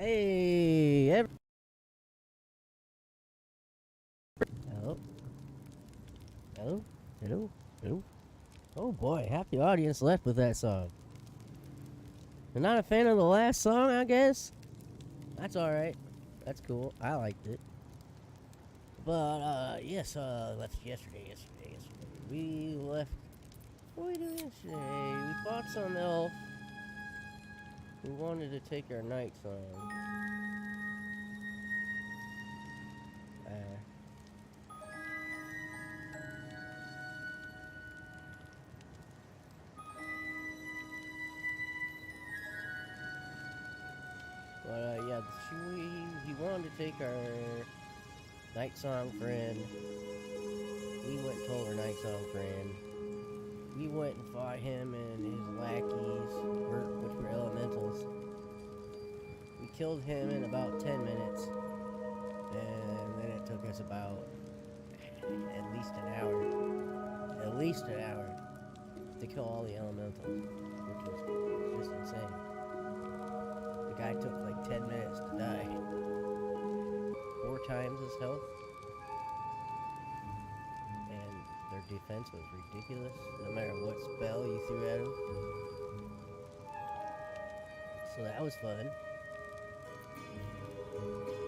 Hey, hello, hello, hello, hello. Oh boy, half the audience left with that song. You're not a fan of the last song, I guess? That's alright. That's cool. I liked it. But, yes, left yesterday. We left. What did we do yesterday? We fought some elf who wanted to take our night song. But, yeah, he wanted to take our night song friend. We went and told our night song friend. We went and fought him and his lackeys, which were elementals. We killed him in about 10 minutes. And then it took us about at least an hour to kill all the elementals, which was just insane. The guy took like 10 minutes to die. 4 times his health. And their defense was ridiculous, no matter what spell you threw at him. So that was fun.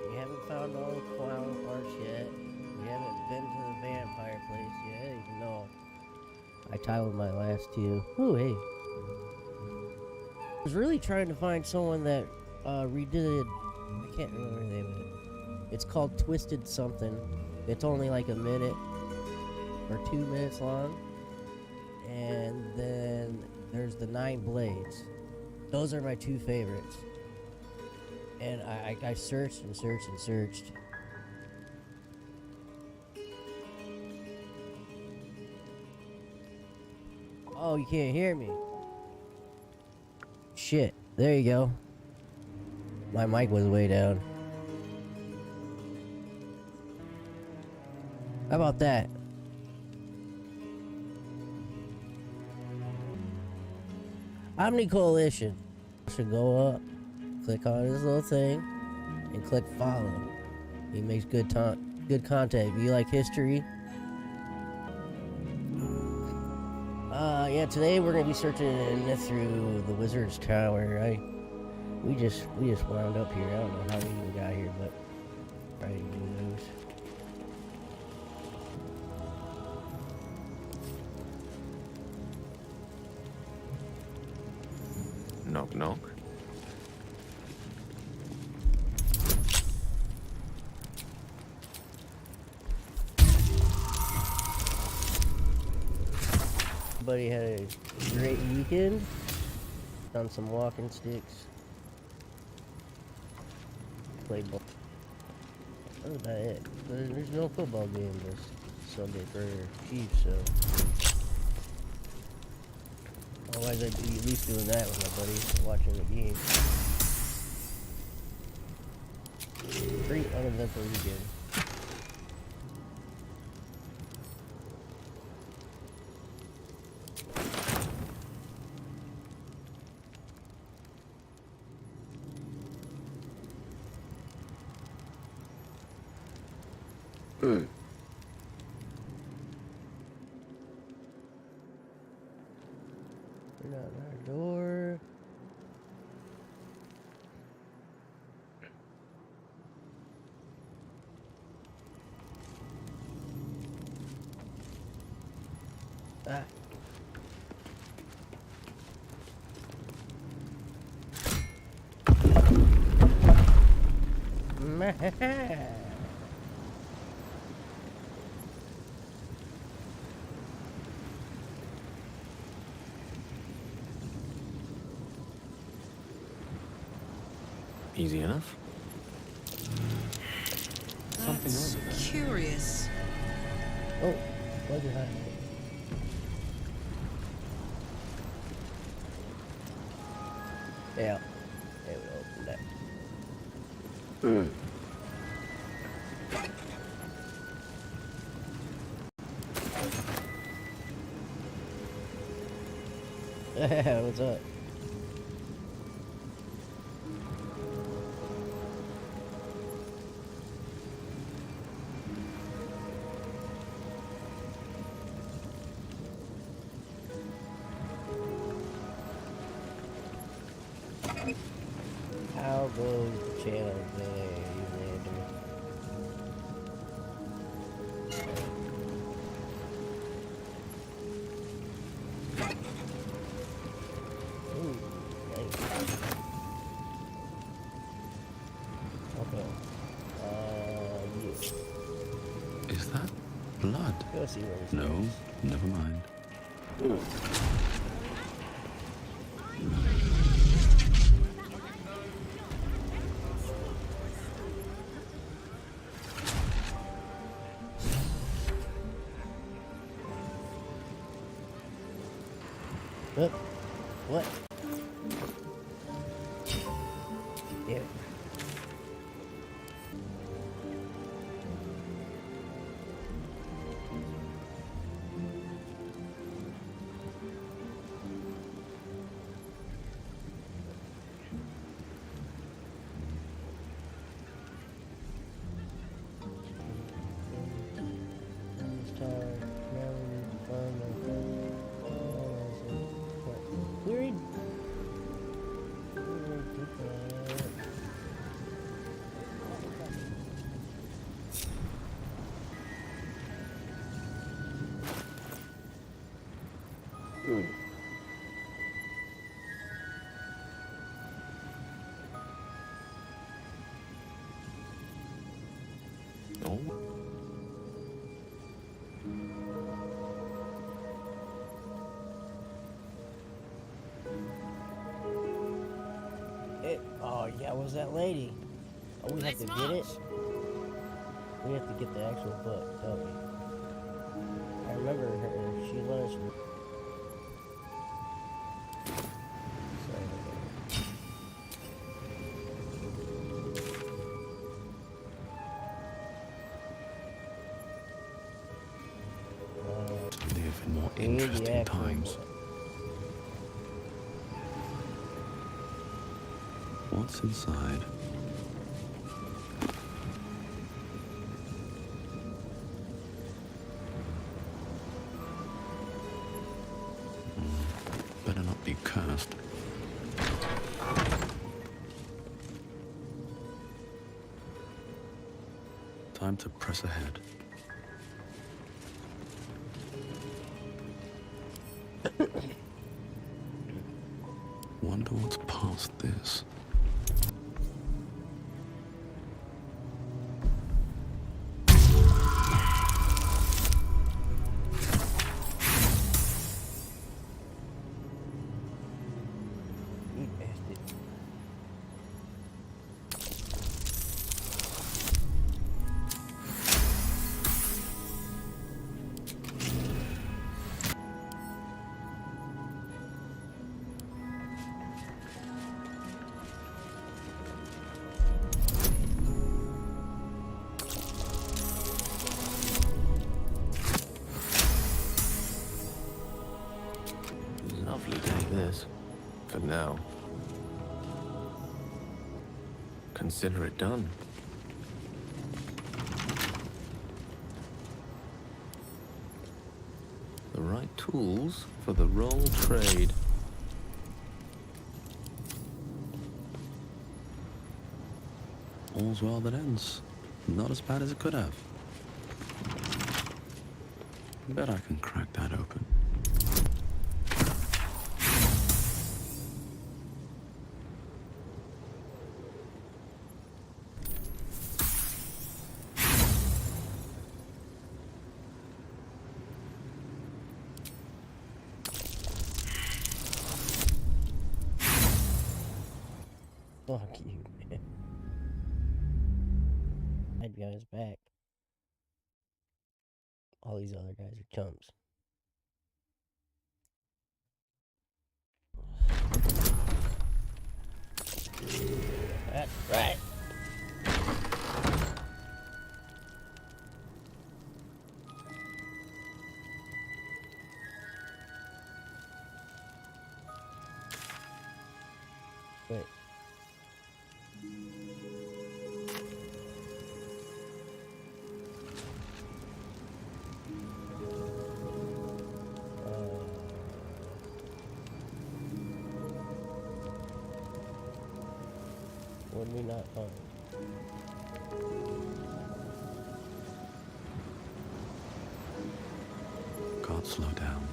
We haven't found all the clown parts yet. We haven't been to the vampire place yet, even though I titled my last 2. Ooh, hey. I was really trying to find someone that redid, I can't remember the name of it. It's called Twisted Something. It's only like a minute or 2 minutes long. And then there's the 9 Blades. Those are my 2 favorites. And I searched and searched and searched. Oh, you can't hear me. Shit. There you go. My mic was way down. How about that? Omni Coalition. Should go up, click on his little thing, and click follow. He makes good content. If you like history, yeah. Today we're gonna be searching through the Wizard's Tower. We just wound up here. I don't know how we even got here, but probably who knows. Knock, knock. Everybody had a great weekend. Done some walking sticks. Played ball. That's about it. There's no football game this Sunday for Chiefs, so. Otherwise, I'd be at least doing that with my buddies, watching the game. Pretty uneventful weekend. We're not at our door. Ah. Easy enough. That's curious. Oh, what's behind me? Yeah, it would open that. What's up? How goes the channel today, Randy? Ooh, nice. Okay. Yeah. Is that blood? Go see where this No, goes. never mind. What? What? Yeah. Weird. Oh, Oh yeah, what was that lady? Oh, we have to get it? We have to get the actual book, don't we? I remember her, she let us... Live in more we need the interesting actual times. book. What's inside? Better not be cursed. Time to press ahead. Wonder what's past this. You bastard. lovely day this. For now. Consider it done. The right tools for the roll trade. All's well that ends. Not as bad as it could have. Bet I can crack that open. Fuck you, man. I'd be on his back. All these other guys are chumps. That's right. Wait. Would we not find? Can't slow down.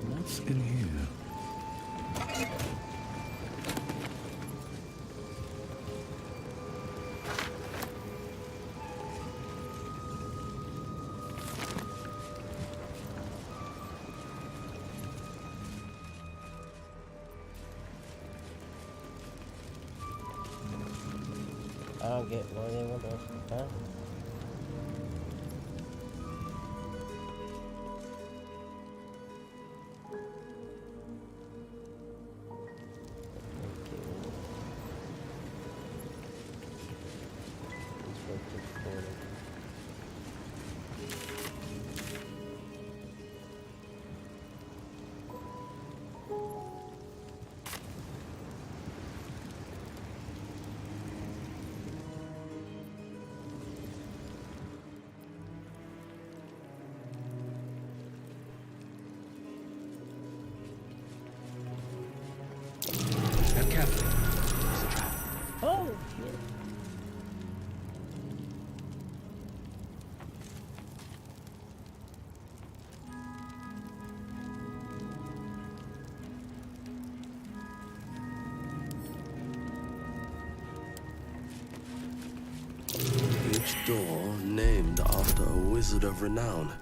What's in here? I don't get why they want us to find. Step carefully. It's a trap. Oh shit! Each door named after a wizard of renown.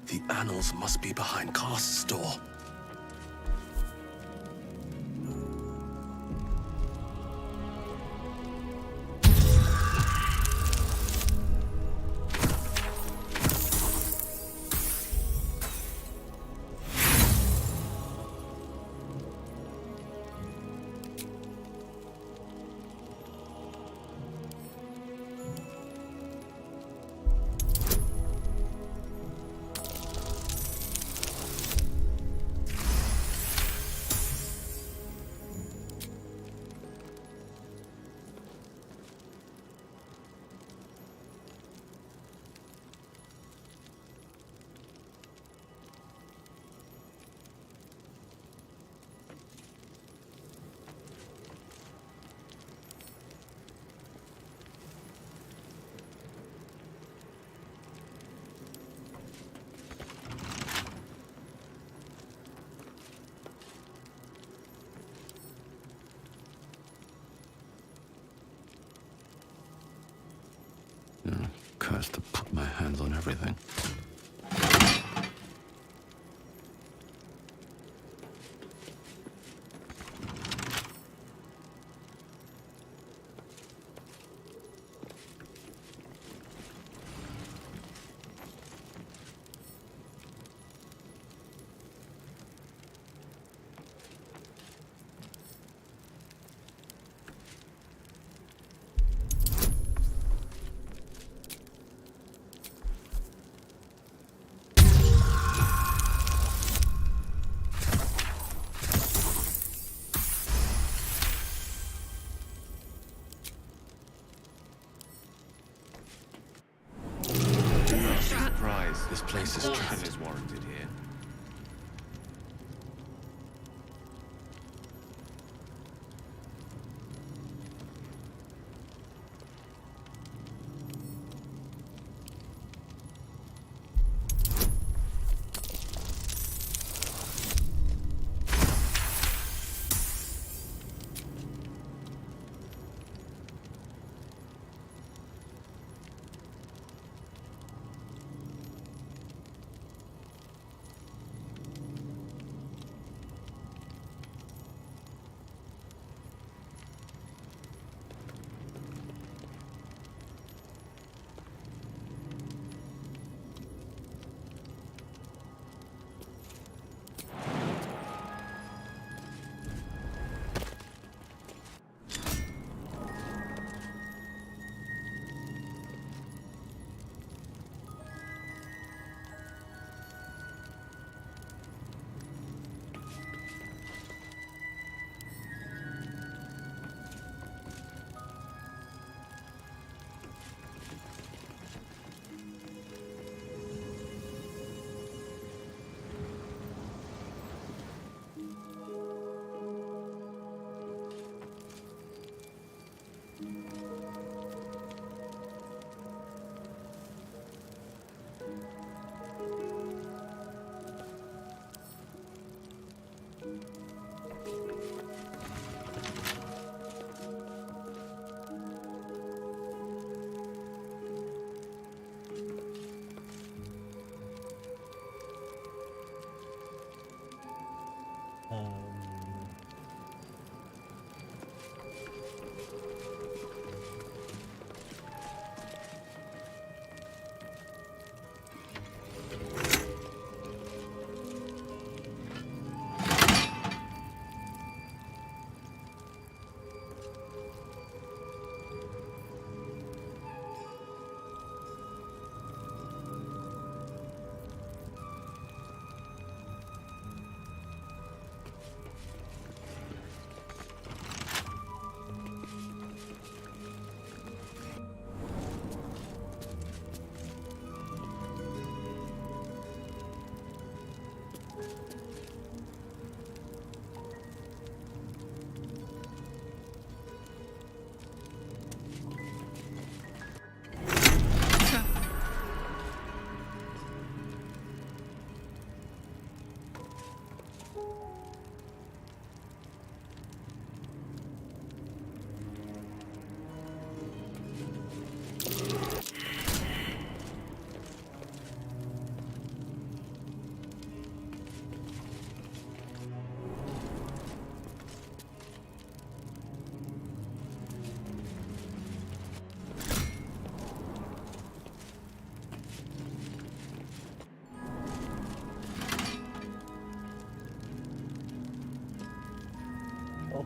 The annals must be behind Cast's door. Cursed to put my hands on everything. This place is Caution trapped. is warranted here.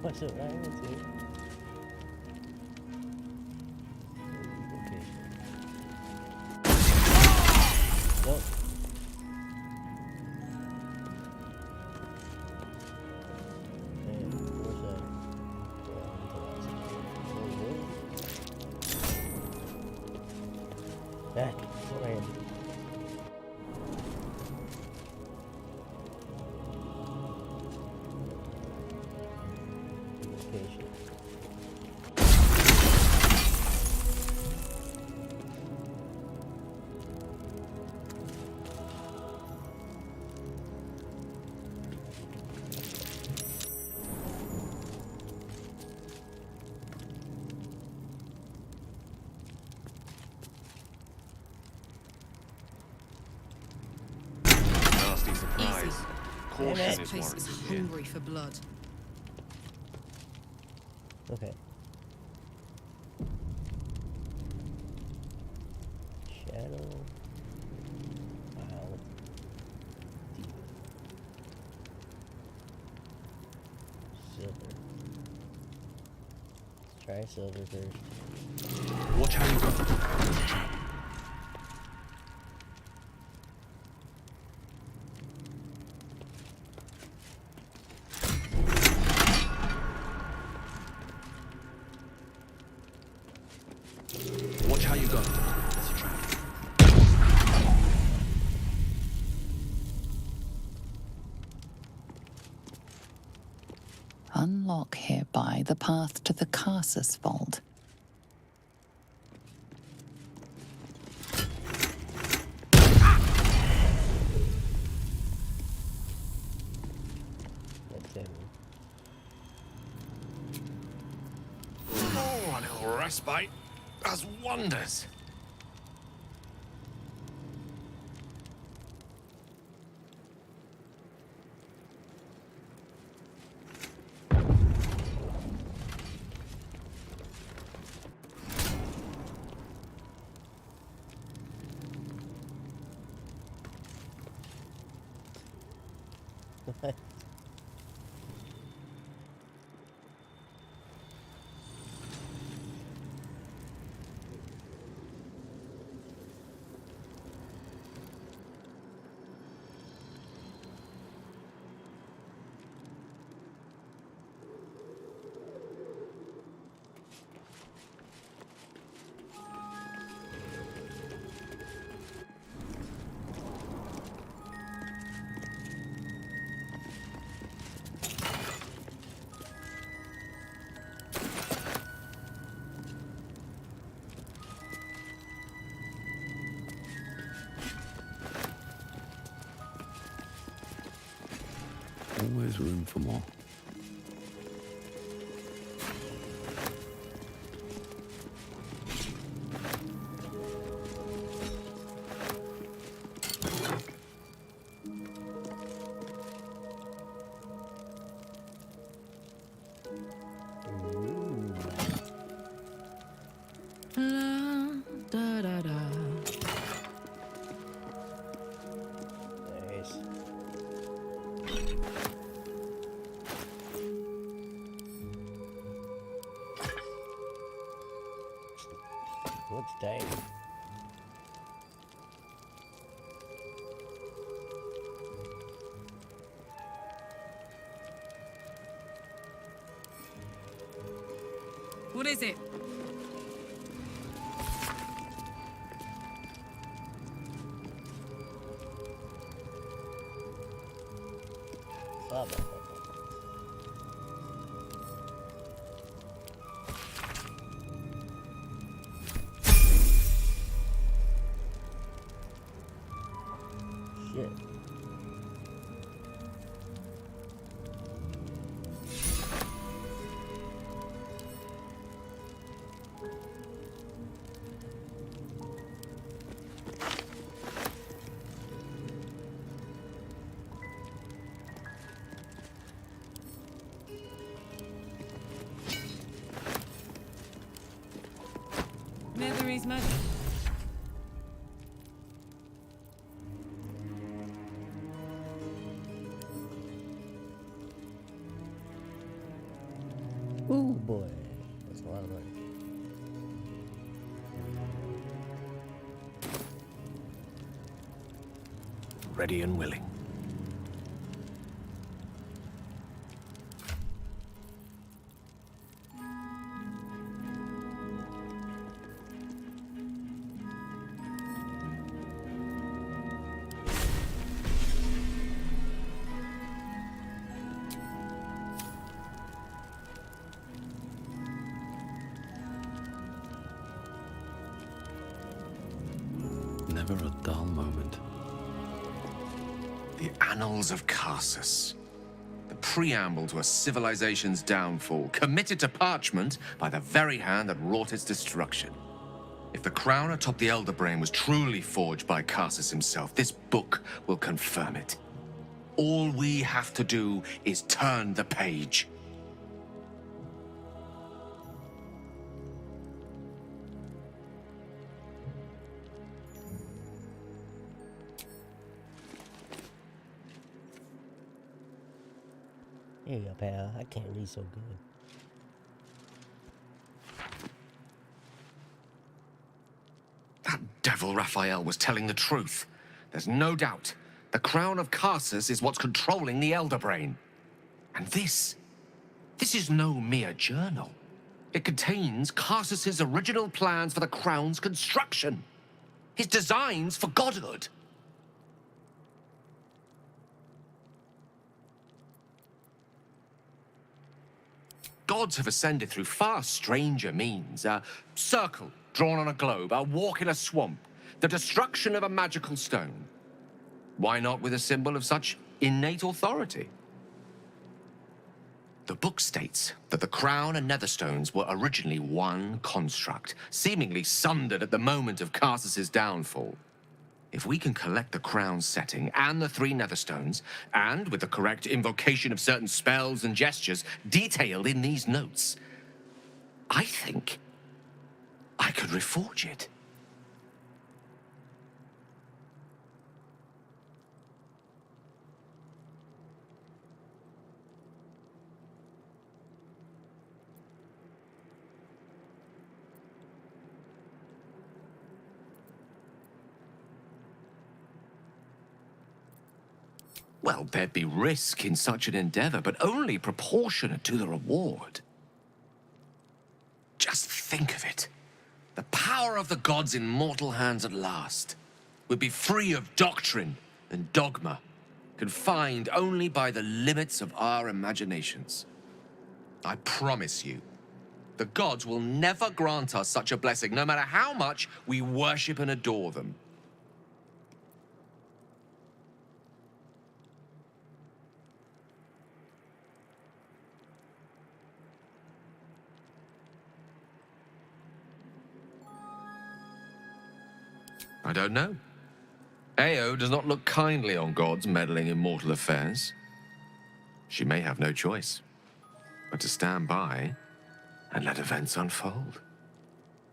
wasn't what I went to. Location. Nope. And where's that? Back. Land. Location. Nasty surprise. Easy. Caution This is place is warranted here. hungry for blood. Okay. Shadow. Wow. Deep. Silver. Let's try silver first. Watch how you go. There's a trap. Watch how you go. There's a trap. Unlock hereby the path to the Carsus Vault. That's him. Oh, a little respite does wonders. What? Always room for more. La, da, da, da. Nice. What's time? What is it? Lava. Shit. Nethery's magic. Ooh, boy. That's a lot of money. Ready and willing. Never a dull moment. The Annals of Karsus. The preamble to a civilization's downfall, committed to parchment by the very hand that wrought its destruction. If the crown atop the Elder Brain was truly forged by Karsus himself, this book will confirm it. All we have to do is turn the page. Here you go, pal. I can't read so good. That devil Raphael was telling the truth. There's no doubt. The crown of Karsus is what's controlling the Elder Brain. And this is no mere journal. It contains Karsus's original plans for the crown's construction. His designs for godhood. Gods have ascended through far stranger means. A circle drawn on a globe, a walk in a swamp, the destruction of a magical stone. Why not with a symbol of such innate authority? The book states that the crown and netherstones were originally one construct, seemingly sundered at the moment of Karsus's downfall. If we can collect the crown's setting and the 3 netherstones, and with the correct invocation of certain spells and gestures detailed in these notes, I think I could reforge it. Well, there'd be risk in such an endeavor, but only proportionate to the reward. Just think of it. The power of the gods in mortal hands at last. We'd be free of doctrine and dogma, confined only by the limits of our imaginations. I promise you, the gods will never grant us such a blessing, no matter how much we worship and adore them. I don't know. Ao does not look kindly on gods meddling in mortal affairs. She may have no choice but to stand by and let events unfold.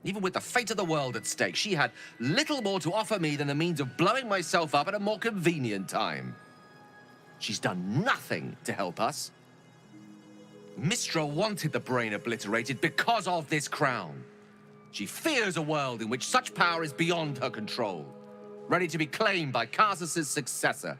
Even with the fate of the world at stake, she had little more to offer me than the means of blowing myself up at a more convenient time. She's done nothing to help us. Mistra wanted the brain obliterated because of this crown. She fears a world in which such power is beyond her control, ready to be claimed by Karsus's successor.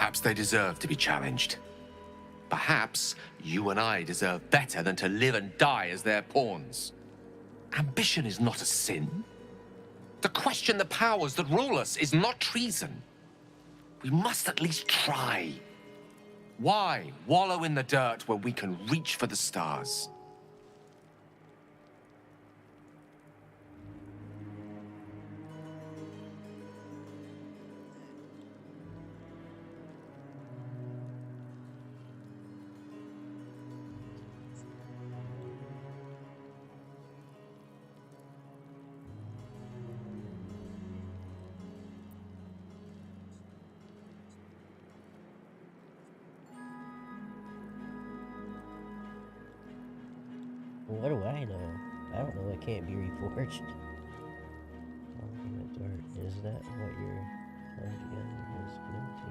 Perhaps they deserve to be challenged. Perhaps you and I deserve better than to live and die as their pawns. Ambition is not a sin. To question the powers that rule us is not treason. We must at least try. Why wallow in the dirt where we can reach for the stars? What do I know? I don't know. It can't be reforged. Is that what you're trying to get this into?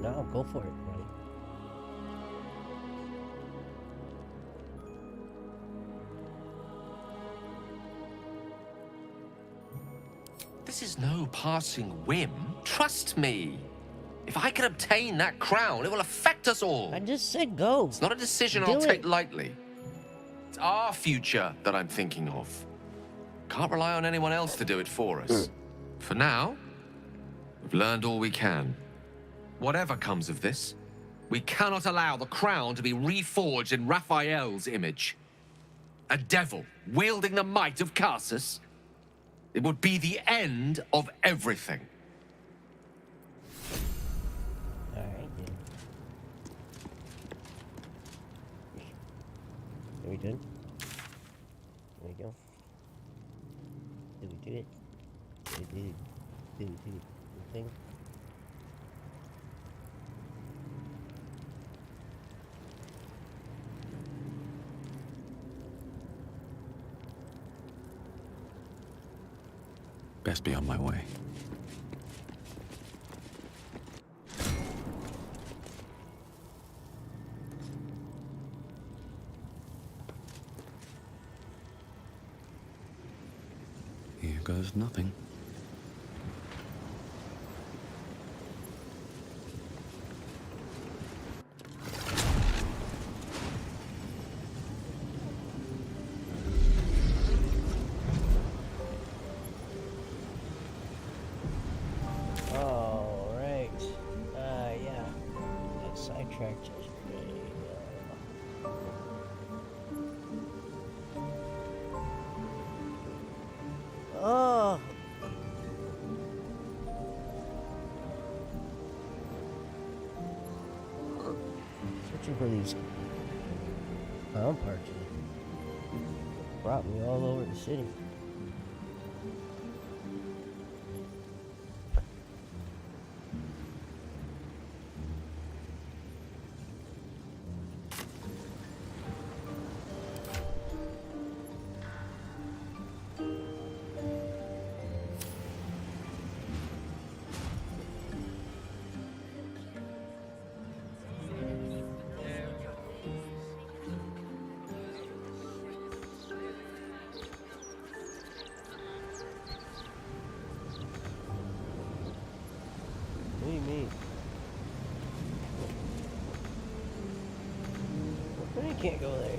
No, go for it, buddy. This is no passing whim. Trust me. If I can obtain that crown, it will affect us all. I just said go. It's not a decision Do I'll take it. lightly. It's our future that I'm thinking of. Can't rely on anyone else to do it for us. For now, we've learned all we can. Whatever comes of this, we cannot allow the crown to be reforged in Raphael's image. A devil wielding the might of Karsus. It would be the end of everything. Alright, then. Are we done? There we go. Did we do it? Did we do the thing? Best be on my way. Here goes nothing. Alright. Yeah. Got sidetracked yesterday. Oh! Searching for these clown parts brought me all over the city. What do you mean? You can't go there.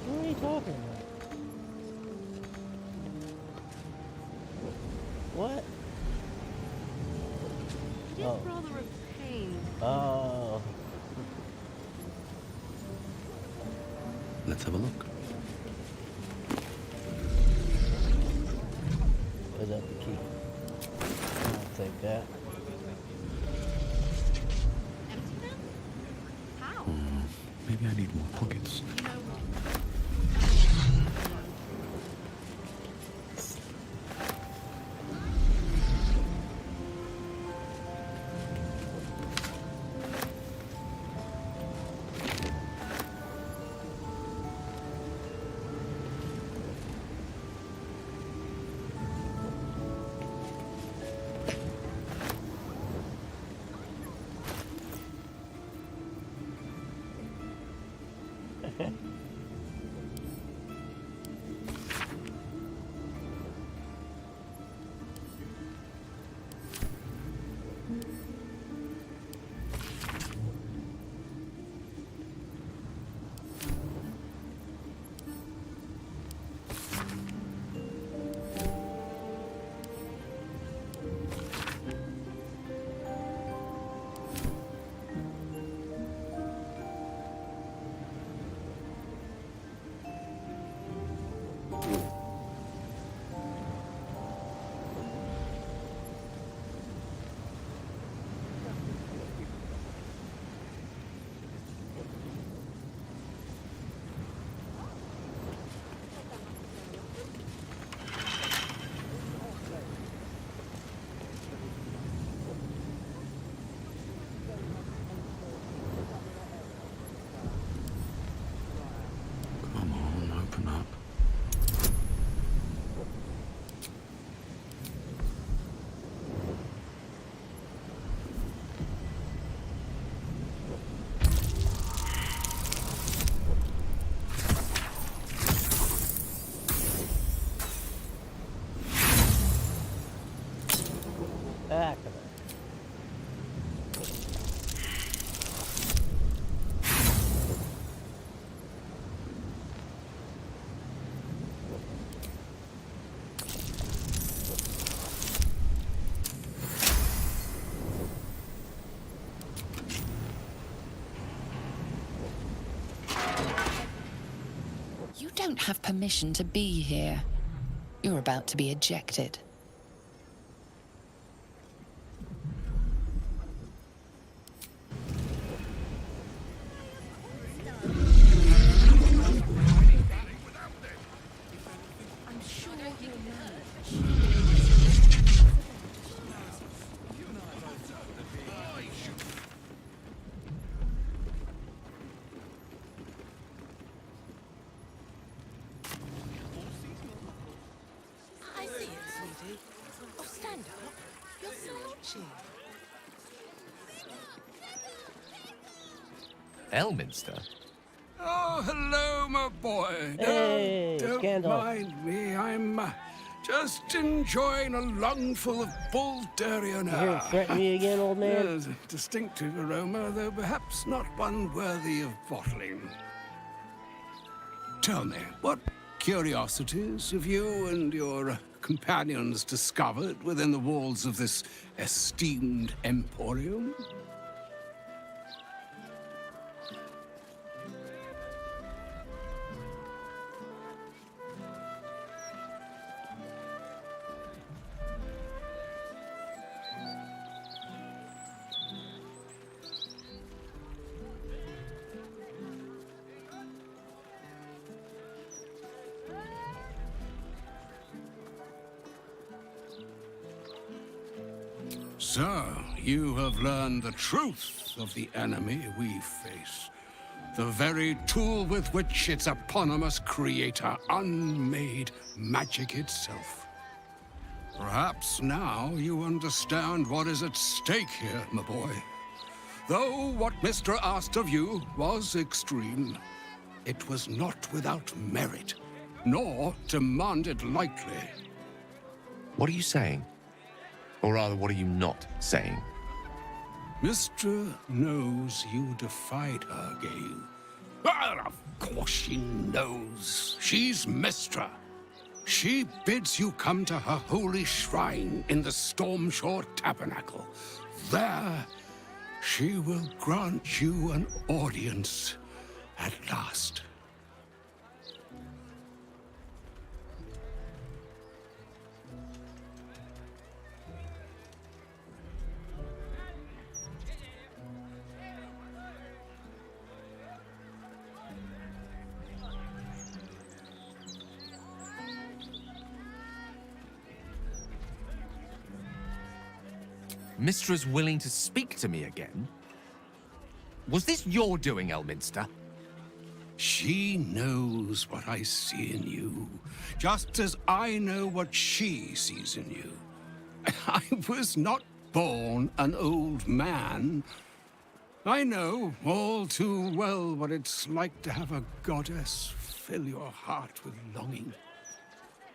What are you talking about? What? It's Oh. rather a pain. Oh. Let's have a look. Is that the key? I'll take that. Empty them? How? Maybe I need more pockets. You know what? don't have permission to be here. You're about to be ejected. I see it, sweetie. Oh, stand up. You're slouching. Elminster? Oh, hello, my boy. Hey, Don't Scandal. mind me. I'm just enjoying a lungful of bull durian. You here to threaten me again, old man? There's a distinctive aroma, though perhaps not one worthy of bottling. Tell me, what curiosities have you and your companions discovered within the walls of this esteemed emporium? So, you have learned the truth of the enemy we face. The very tool with which its eponymous creator unmade magic itself. Perhaps now you understand what is at stake here, my boy. Though what Mr. asked of you was extreme, it was not without merit, nor demanded lightly. What are you saying? Or rather, what are you not saying? Mistra knows you defied her, Gale. Well, of course she knows. She's Mistra. She bids you come to her holy shrine in the Stormshore Tabernacle. There, she will grant you an audience at last. Mistra's willing to speak to me again? Was this your doing, Elminster? She knows what I see in you, just as I know what she sees in you. I was not born an old man. I know all too well what it's like to have a goddess fill your heart with longing.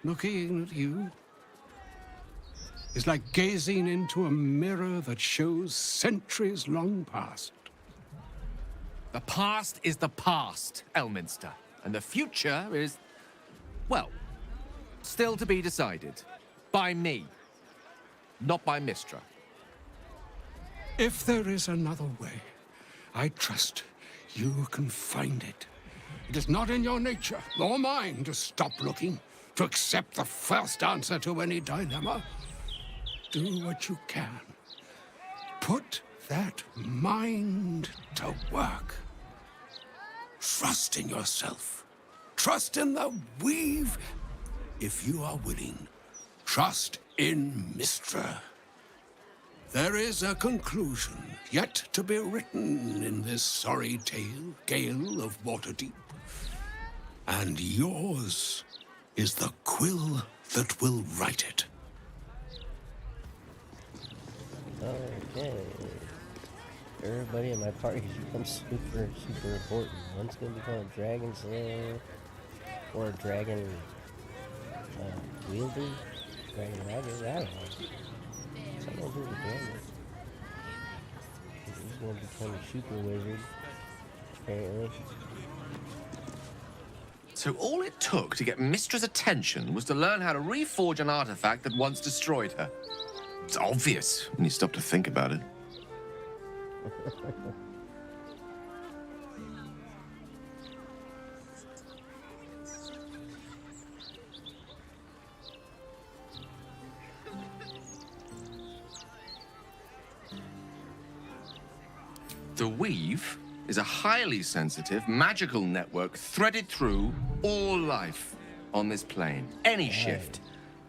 Looking at you is like gazing into a mirror that shows centuries long past. The past is the past, Elminster. And the future is, well, still to be decided. By me. Not by Mistra. If there is another way, I trust you can find it. It is not in your nature, or mine, to stop looking, to accept the first answer to any dilemma. Do what you can. Put that mind to work. Trust in yourself. Trust in the weave. If you are willing, trust in Mistra. There is a conclusion yet to be written in this sorry tale, Gale of Waterdeep. And yours is the quill that will write it. Okay. Everybody in my party becomes super important. One's gonna become a dragon slayer, or a dragon wielder, dragon rider. I don't know. Someone do the damage. He's gonna become a super wizard, apparently. So all it took to get Mistra's attention was to learn how to reforge an artifact that once destroyed her. It's obvious when you stop to think about it. The weave is a highly sensitive, magical network threaded through all life on this plane. Any shift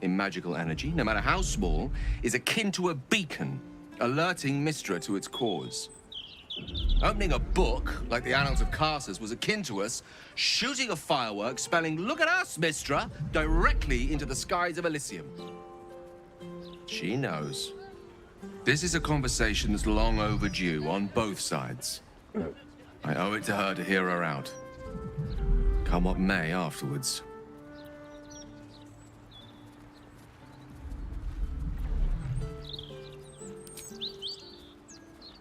in magical energy, no matter how small, is akin to a beacon, alerting Mystra to its cause. Opening a book, like the Annals of Carsus, was akin to us shooting a firework spelling, "Look at us, Mystra," directly into the skies of Elysium. She knows. This is a conversation that's long overdue on both sides. I owe it to her to hear her out. Come what may afterwards.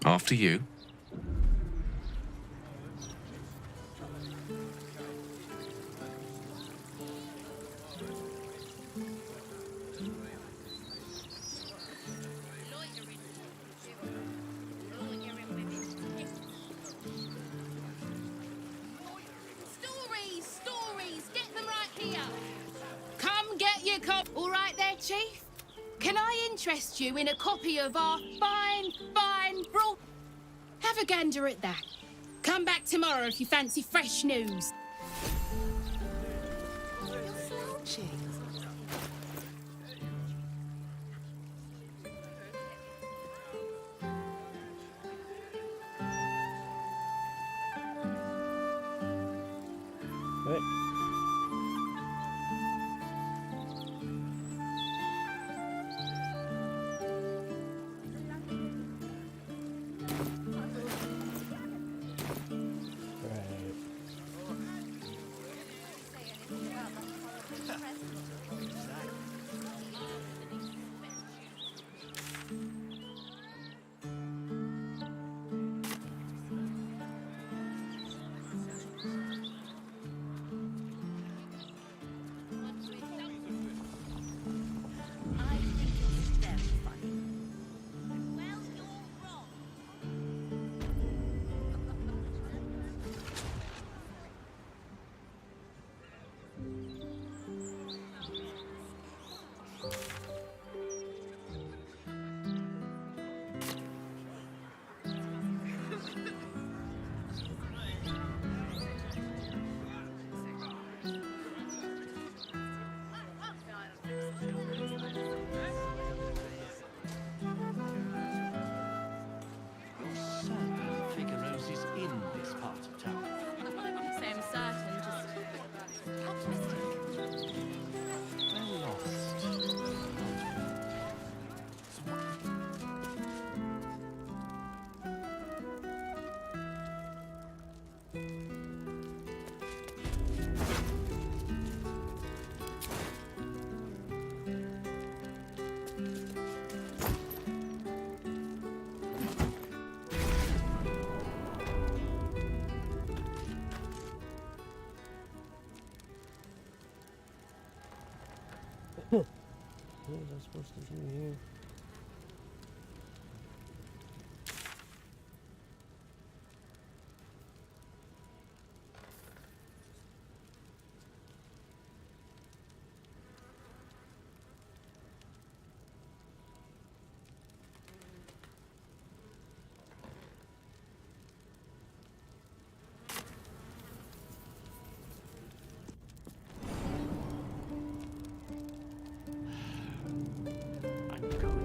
After you. Stories! Get them right here! Come get your All right there, Chief? Can I interest you in a copy of our fine brawl? Have a gander at that. Come back tomorrow if you fancy fresh news. You're slouching. What? What was I supposed to do here? I'm going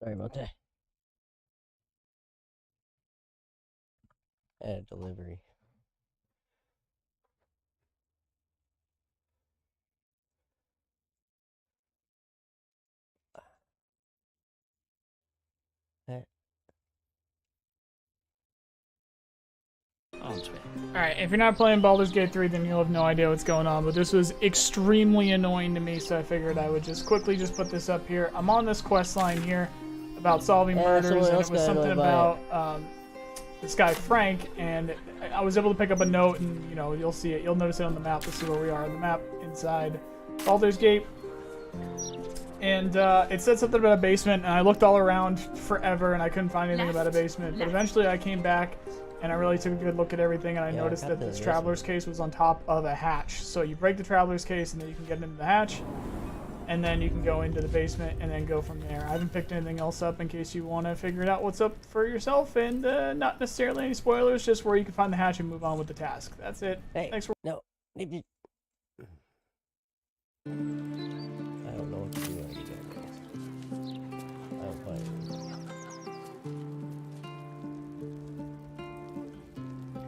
Sorry about that. I had a delivery. Alright, if you're not playing Baldur's Gate 3, then you'll have no idea what's going on, but this was extremely annoying to me, so I figured I would just quickly just put this up here. I'm on this quest line here about solving murders, and it was something about this guy Frank, and I was able to pick up a note, and you know, you'll see it, you'll notice it on the map. Let's see where we are on the map inside Baldur's Gate. And it said something about a basement, and I looked all around forever, and I couldn't find anything about a basement. But eventually I came back, and I really took a good look at everything, and I noticed that this traveler's case was on top of a hatch. So you break the traveler's case, and then you can get into the hatch, and then you can go into the basement, and then go from there. I haven't picked anything else up in case you want to figure it out what's up for yourself, and not necessarily any spoilers, just where you can find the hatch and move on with the task. That's it. Hey, thanks for... No. I don't know what to do already, guys. I don't find it.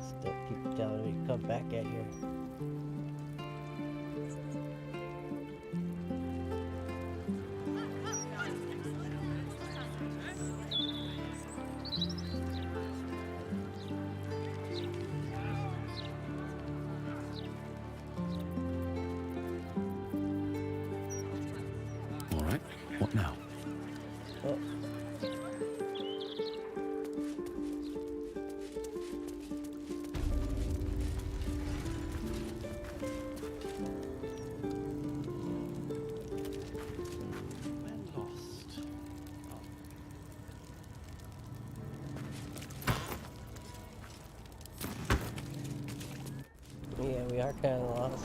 Still keep telling me to come back at here. Alright, what now? Oh. Yeah, we are kind of lost.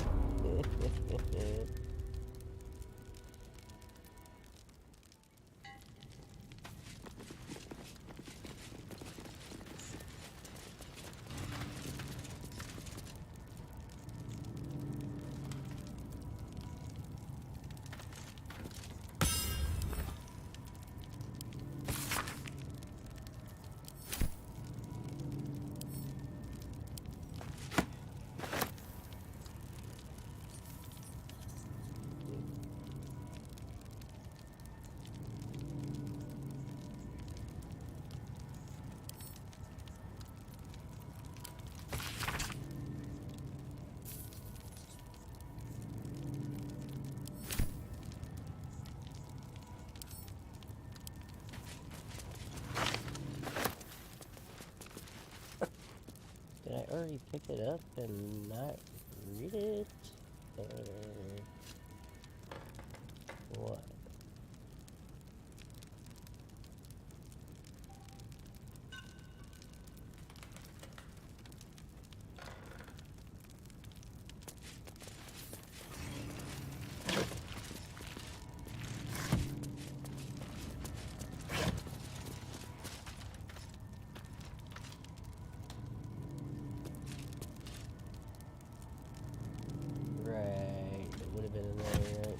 Did I already pick it up and not read it? Or what? Right, it would have been in there, right?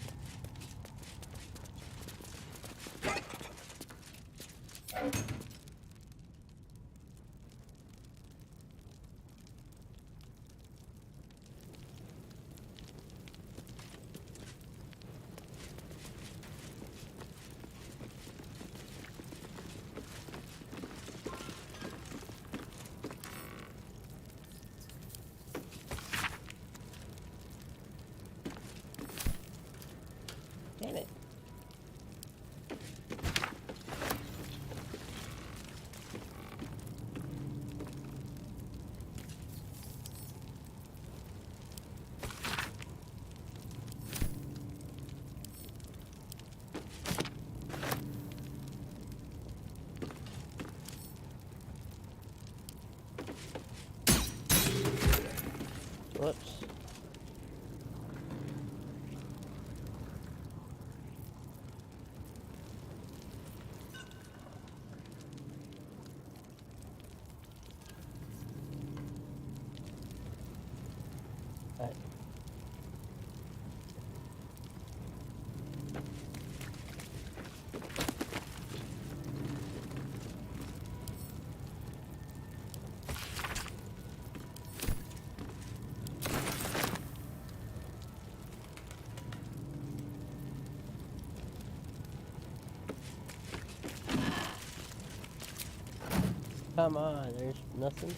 Damn it. Whoops. Right. Come on, there's nothing.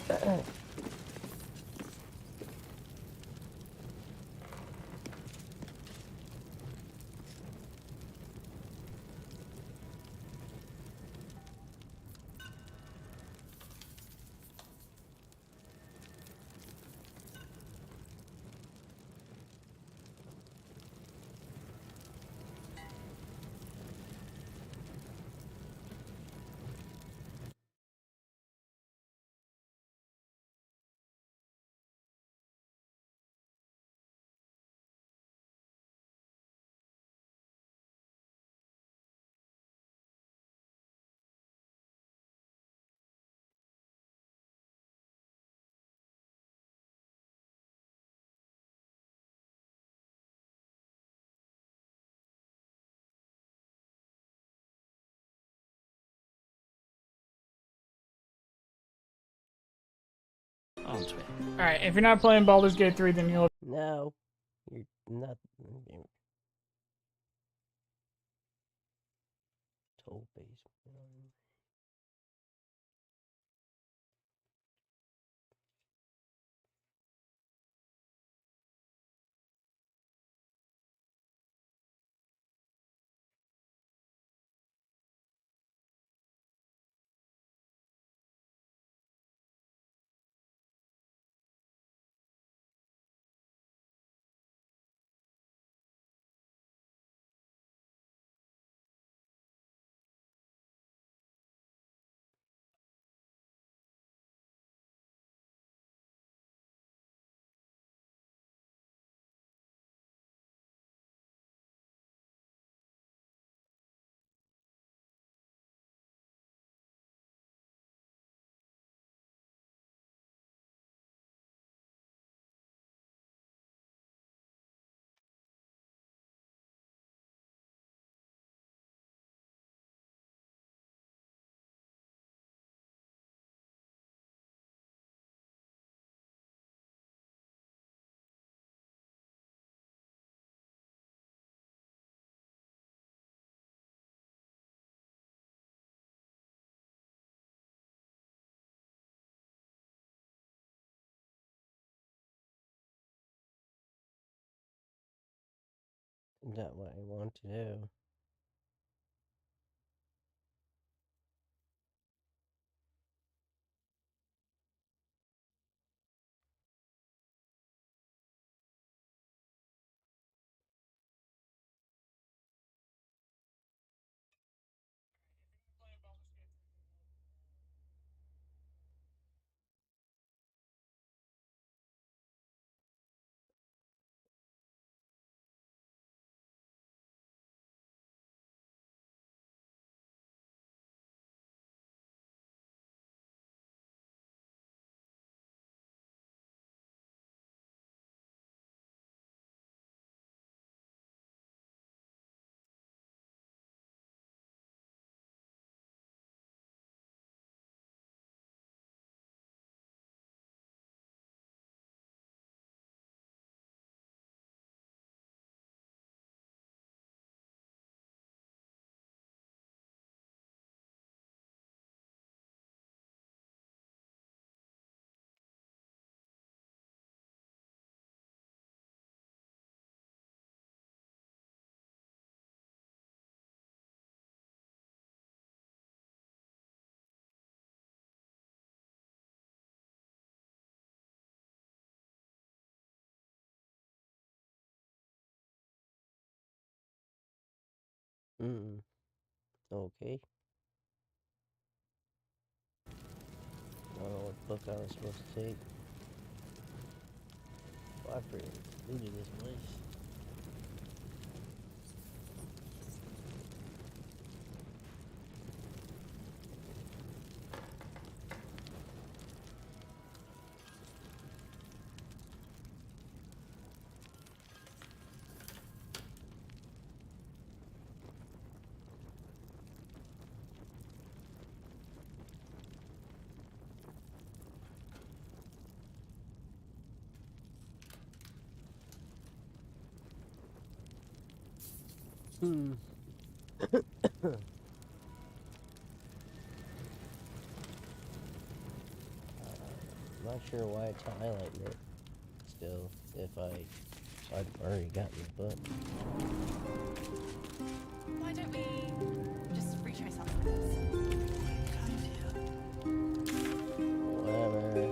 Yeah. Aren't we? Alright, if you're not playing Baldur's Gate 3, then you'll... No, you're not. Toll basement. Is that what I want to do? Mm. Okay. I don't know what book I was supposed to take. Well, I pretty looted this place. Not sure why it's highlighting it still, if I've already gotten the book. Why don't we just retrace our steps? Whatever.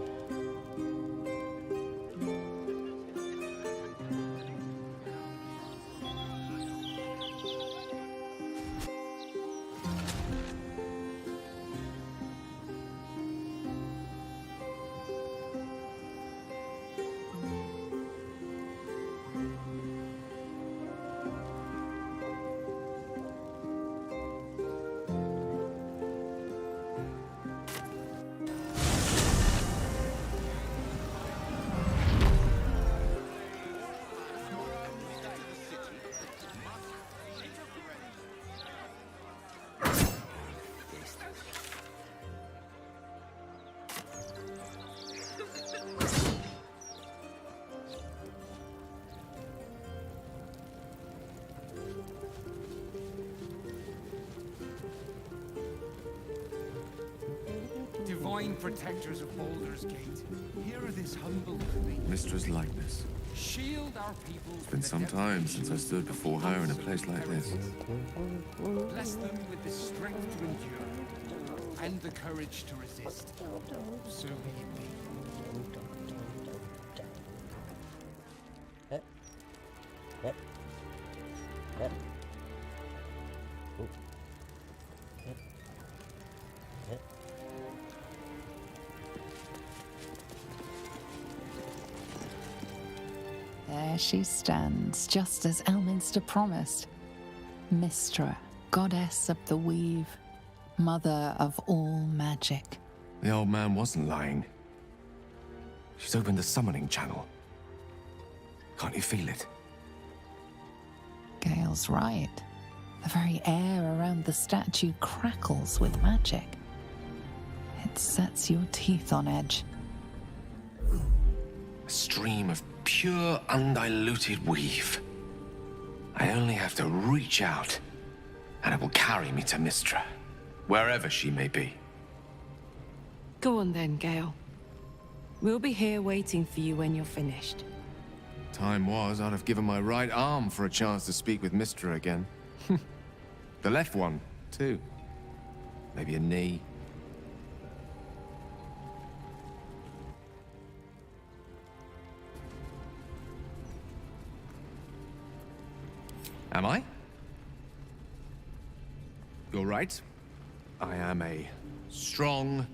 Divine protectors of Baldur's Gate, here are this humble living. Mistra's likeness. Shield our people. It's been some time since I stood before her in a place like this. Bless them with the strength to endure and the courage to resist. So may it be. There she stands, just as Elminster promised. Mystra, goddess of the weave, mother of all magic. The old man wasn't lying. She's opened the summoning channel. Can't you feel it? Gale's right. The very air around the statue crackles with magic. It sets your teeth on edge. A stream of pure, undiluted weave. I only have to reach out, and it will carry me to Mystra, wherever she may be. Go on then, Gale. We'll be here waiting for you when you're finished. Time was, I'd have given my right arm for a chance to speak with Mystra again. The left one, too. Maybe a knee. Am I? You're right. I am a strong,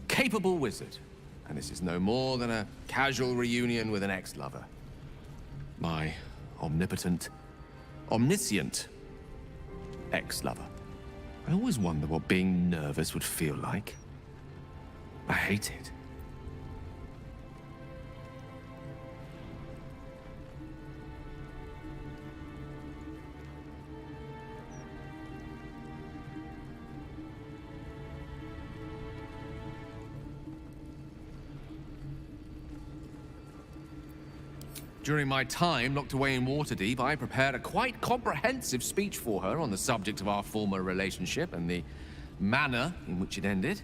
capable wizard. And this is no more than a casual reunion with an ex-lover. My omnipotent, omniscient ex-lover. I always wonder what being nervous would feel like. I hate it. During my time locked away in Waterdeep, I prepared a quite comprehensive speech for her on the subject of our former relationship and the manner in which it ended.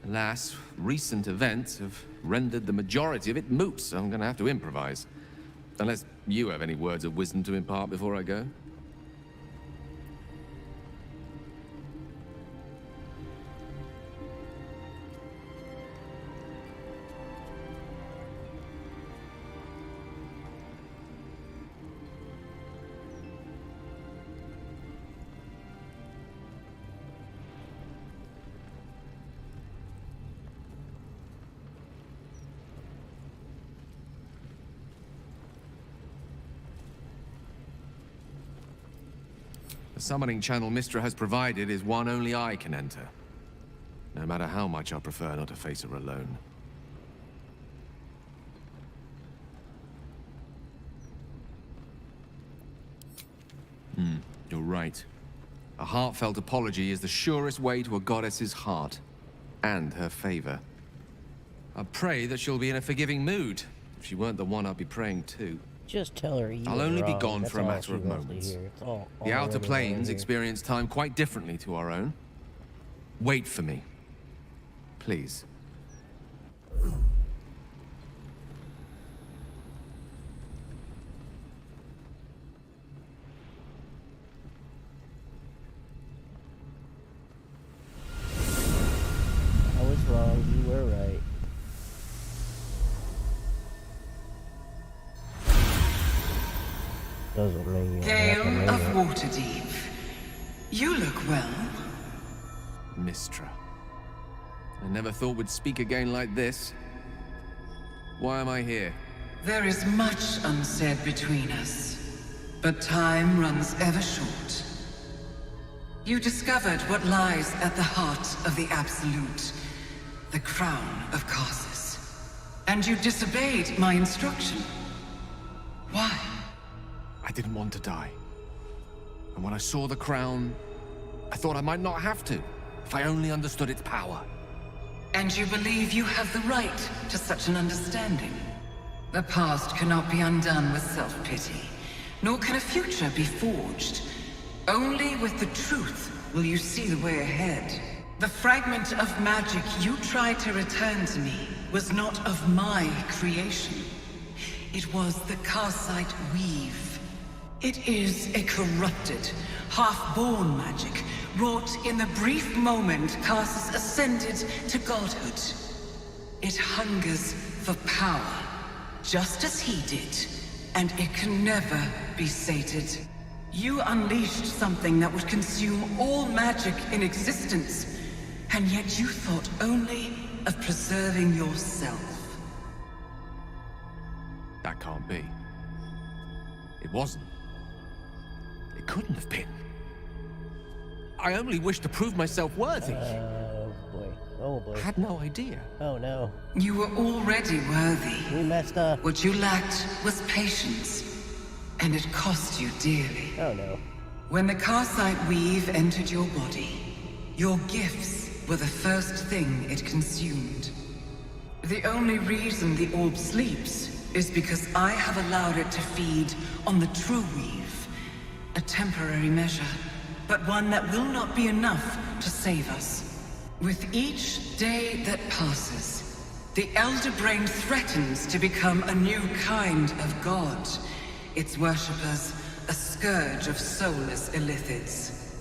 Alas, recent events have rendered the majority of it moot, so I'm going to have to improvise. Unless you have any words of wisdom to impart before I go. The summoning channel Mystra has provided is one only I can enter. No matter how much I prefer not to face her alone. You're right. A heartfelt apology is the surest way to a goddess's heart. And her favor. I pray that she'll be in a forgiving mood. If she weren't the one I'd be praying to. Just tell her you I'll were only be wrong. gone That's for a all matter she of wants to moments. hear. It's all The Outer women Planes want to hear. experience time quite differently to our own. Wait for me. Please. I was wrong. You were right. Doesn't mean you Gale have to of know it. Waterdeep. You look well. Mistra. I never thought we'd speak again like this. Why am I here? There is much unsaid between us, but time runs ever short. You discovered what lies at the heart of the Absolute, the crown of Karsus. And you disobeyed my instruction. Why? I didn't want to die. And when I saw the crown, I thought I might not have to, if I only understood its power. And you believe you have the right to such an understanding? The past cannot be undone with self-pity, nor can a future be forged. Only with the truth will you see the way ahead. The fragment of magic you tried to return to me was not of my creation. It was the Karsite Weave. It is a corrupted, half-born magic, wrought in the brief moment Karsus ascended to godhood. It hungers for power, just as he did, and it can never be sated. You unleashed something that would consume all magic in existence, and yet you thought only of preserving yourself. That can't be. It wasn't. It couldn't have been. I only wished to prove myself worthy. Oh boy. Oh boy. I had no idea. Oh no. You were already worthy. We messed up. What you lacked was patience, and it cost you dearly. Oh no. When the Karsite Weave entered your body, your gifts were the first thing it consumed. The only reason the orb sleeps is because I have allowed it to feed on the true weave. A temporary measure, but one that will not be enough to save us. With each day that passes, the Elder Brain threatens to become a new kind of god. Its worshippers, a scourge of soulless illithids.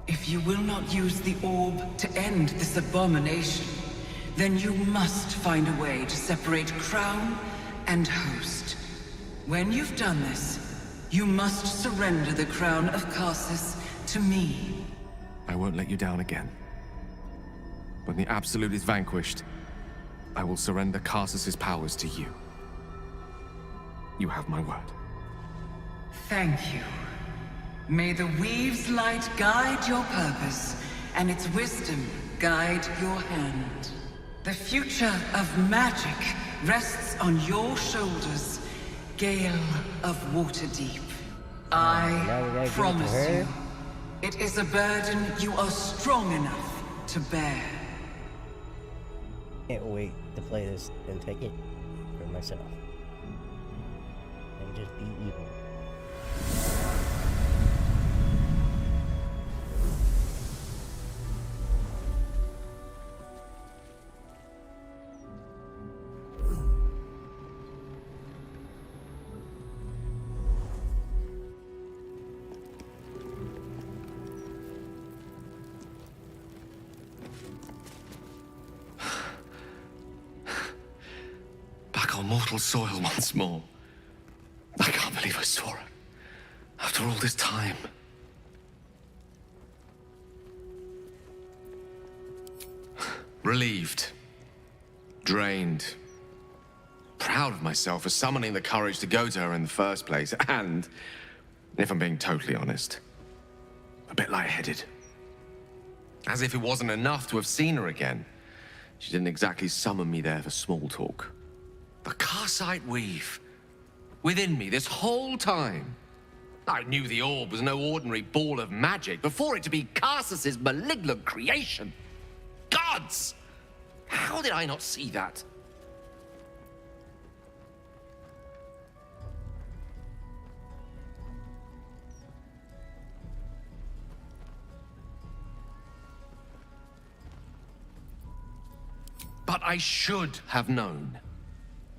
If you will not use the orb to end this abomination, then you must find a way to separate crown and host. When you've done this, you must surrender the crown of Karsus to me. I won't let you down again. When the Absolute is vanquished, I will surrender Karsus's powers to you. You have my word. Thank you. May the Weave's light guide your purpose, and its wisdom guide your hand. The future of magic rests on your shoulders, Gale of Waterdeep. I promise you, it is a burden you are strong enough to bear. Can't wait to play this and take it for myself. And just be evil. Back on mortal soil once more. I can't believe I saw her. After all this time. Relieved. Drained. Proud of myself for summoning the courage to go to her in the first place. And, if I'm being totally honest, a bit lightheaded. As if it wasn't enough to have seen her again. She didn't exactly summon me there for small talk. The Karsite Weave. Within me this whole time. I knew the orb was no ordinary ball of magic before it to be Karsus's malignant creation. Gods! How did I not see that? But I should have known.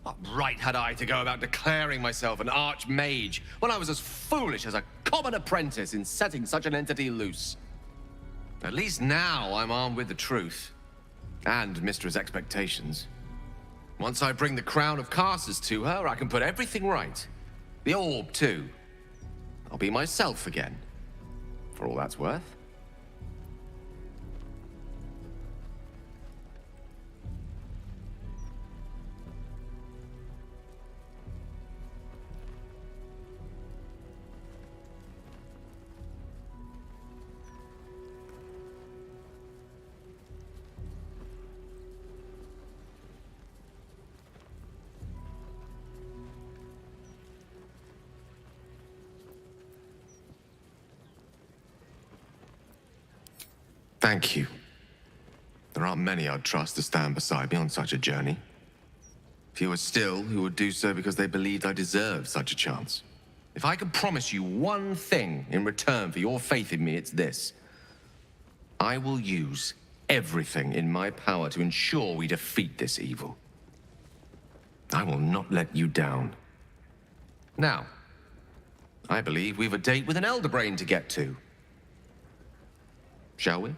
What right had I to go about declaring myself an archmage when I was as foolish as a common apprentice in setting such an entity loose? At least now I'm armed with the truth. And Mistra's expectations. Once I bring the crown of casters to her, I can put everything right. The orb, too. I'll be myself again. For all that's worth. Thank you. There aren't many I'd trust to stand beside me on such a journey. Fewer still who would do so because they believed I deserved such a chance. If I could promise you one thing in return for your faith in me, it's this. I will use everything in my power to ensure we defeat this evil. I will not let you down. Now, I believe we've a date with an Elder Brain to get to. Shall we?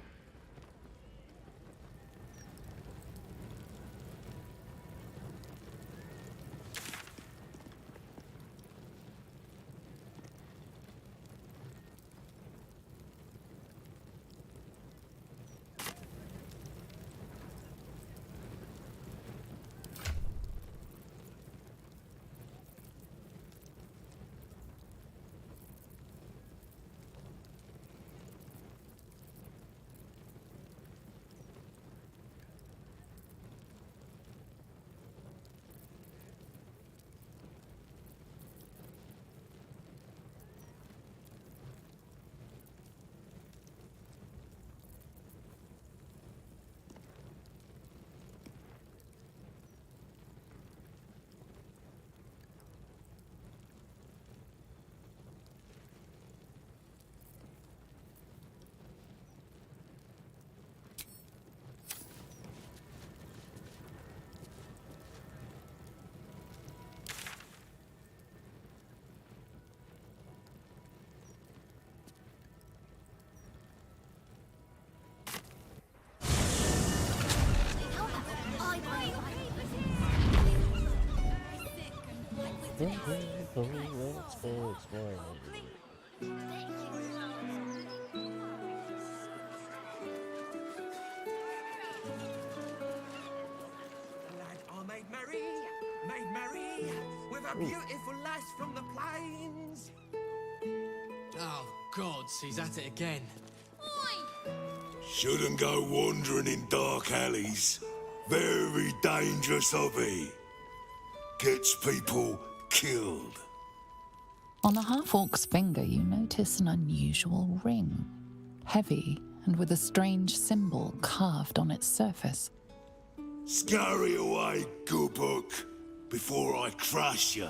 Let's go exploring. Made merry, with a beautiful lass from the plains. Oh, gods, he's at it again. Shouldn't go wandering in dark alleys. Very dangerous hobby. Gets people killed. On the half-orc's finger, you notice an unusual ring. Heavy and with a strange symbol carved on its surface. Scurry away, Goobuk, before I crush you.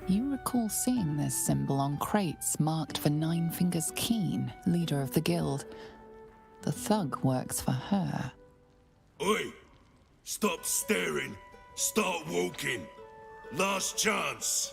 You recall seeing this symbol on crates marked for Nine Fingers Keen, leader of the guild. The thug works for her. Oi! Stop staring. Start walking. Last chance.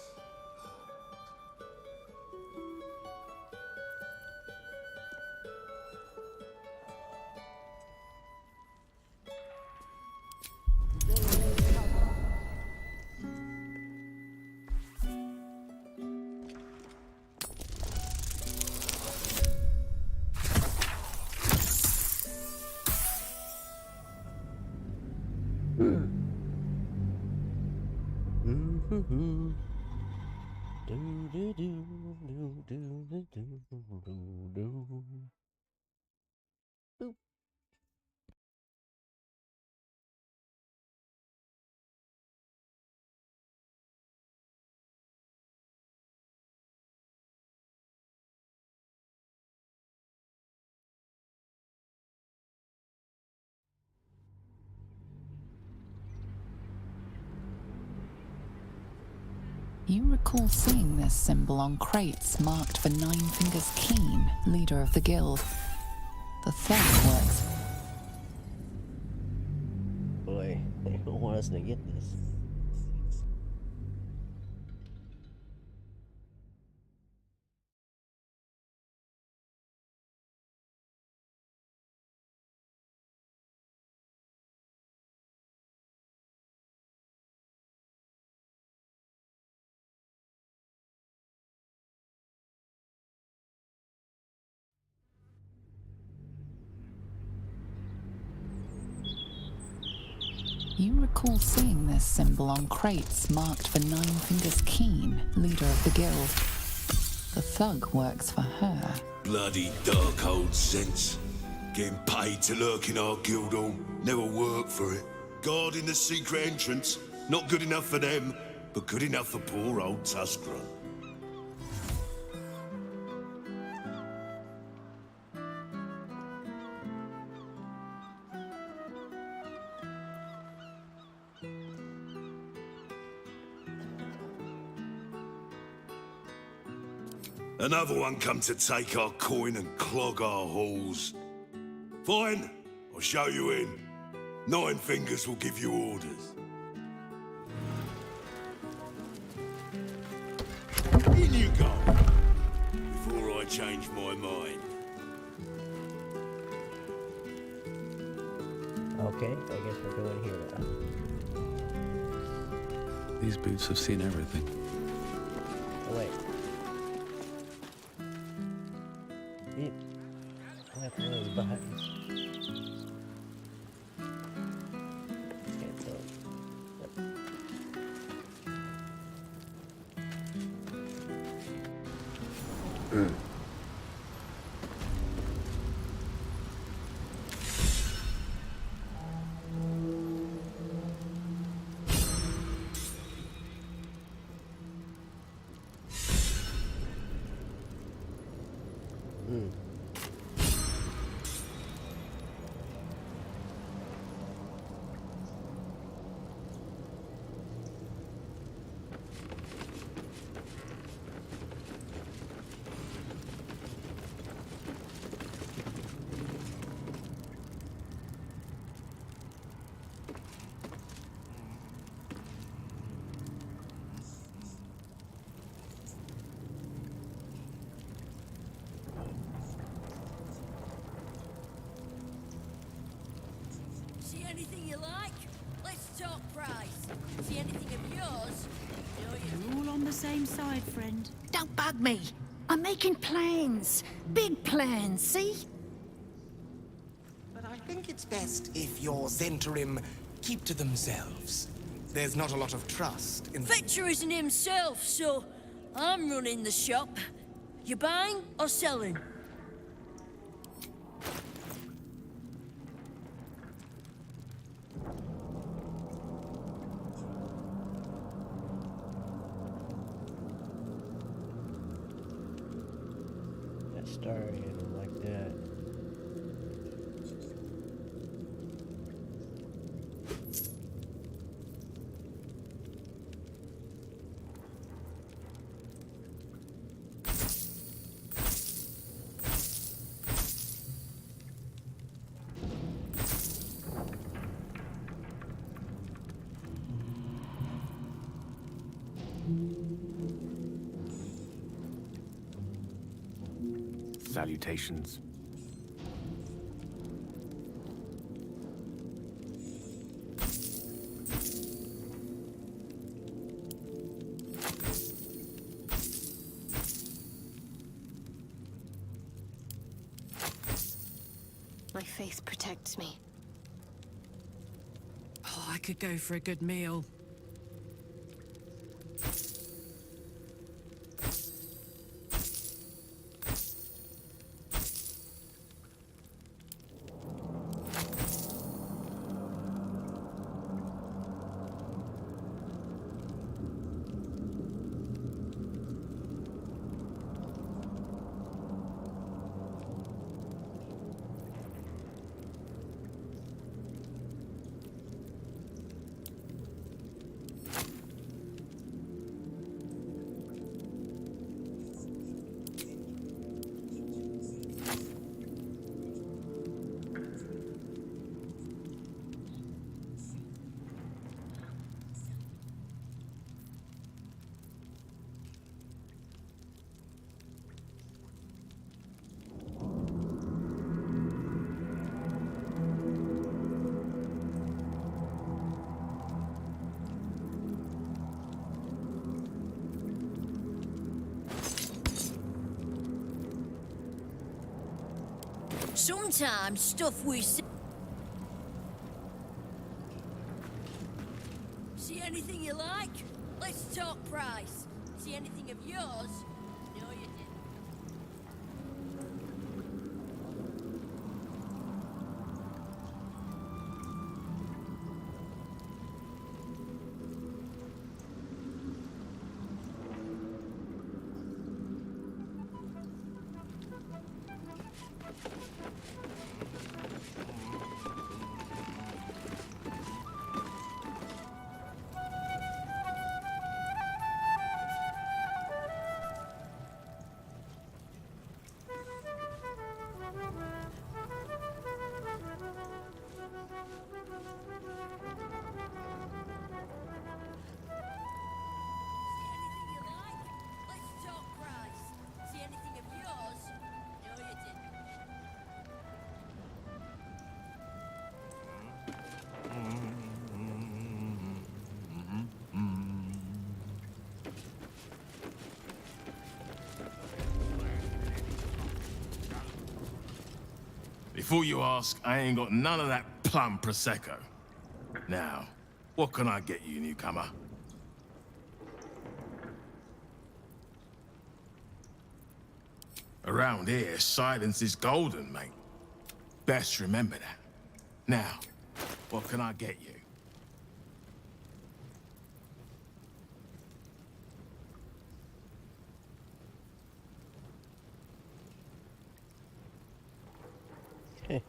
You recall seeing this symbol on crates marked for Nine Fingers Keen, leader of the guild. The thug works. Boy, they don't want us to get this. You recall seeing this symbol on crates marked for Nine Fingers Keen, leader of the guild. The thug works for her. Bloody dark old sense. Getting paid to lurk in our guild hall. Never worked for it. Guarding the secret entrance. Not good enough for them, but good enough for poor old Tuskra. Another one come to take our coin and clog our halls. Fine, I'll show you in. Nine Fingers will give you orders. In you go, before I change my mind. Okay, I guess we're going here now. These boots have seen everything. Oh, wait. I have to those buttons. Cancel. Yep. See anything you like? Let's talk price. See anything of yours? We're all on the same side, friend. Don't bug me. I'm making plans. Big plans, see? But I think it's best if your Zentrim keep to themselves. There's not a lot of trust in Fetcher isn't himself, so I'm running the shop. You buying or selling? That started like that. Salutations. My faith protects me. Oh, I could go for a good meal. Sometimes stuff we see anything you like? Let's talk price. See anything of yours? No, you didn't. Before you ask, I ain't got none of that plum Prosecco. Now, what can I get you, newcomer? Around here, silence is golden, mate. Best remember that. Now, what can I get you? Who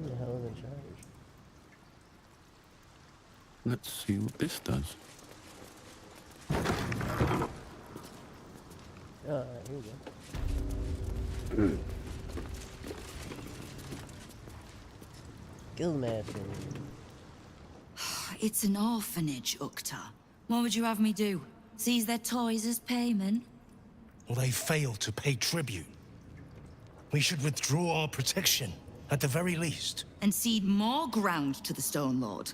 the hell is in charge? Let's see what this does. Here we go. Guildmaster. It's an orphanage, Ukta. What would you have me do? Seize their toys as payment? Well, they failed to pay tribute. We should withdraw our protection, at the very least. And cede more ground to the Stone Lord?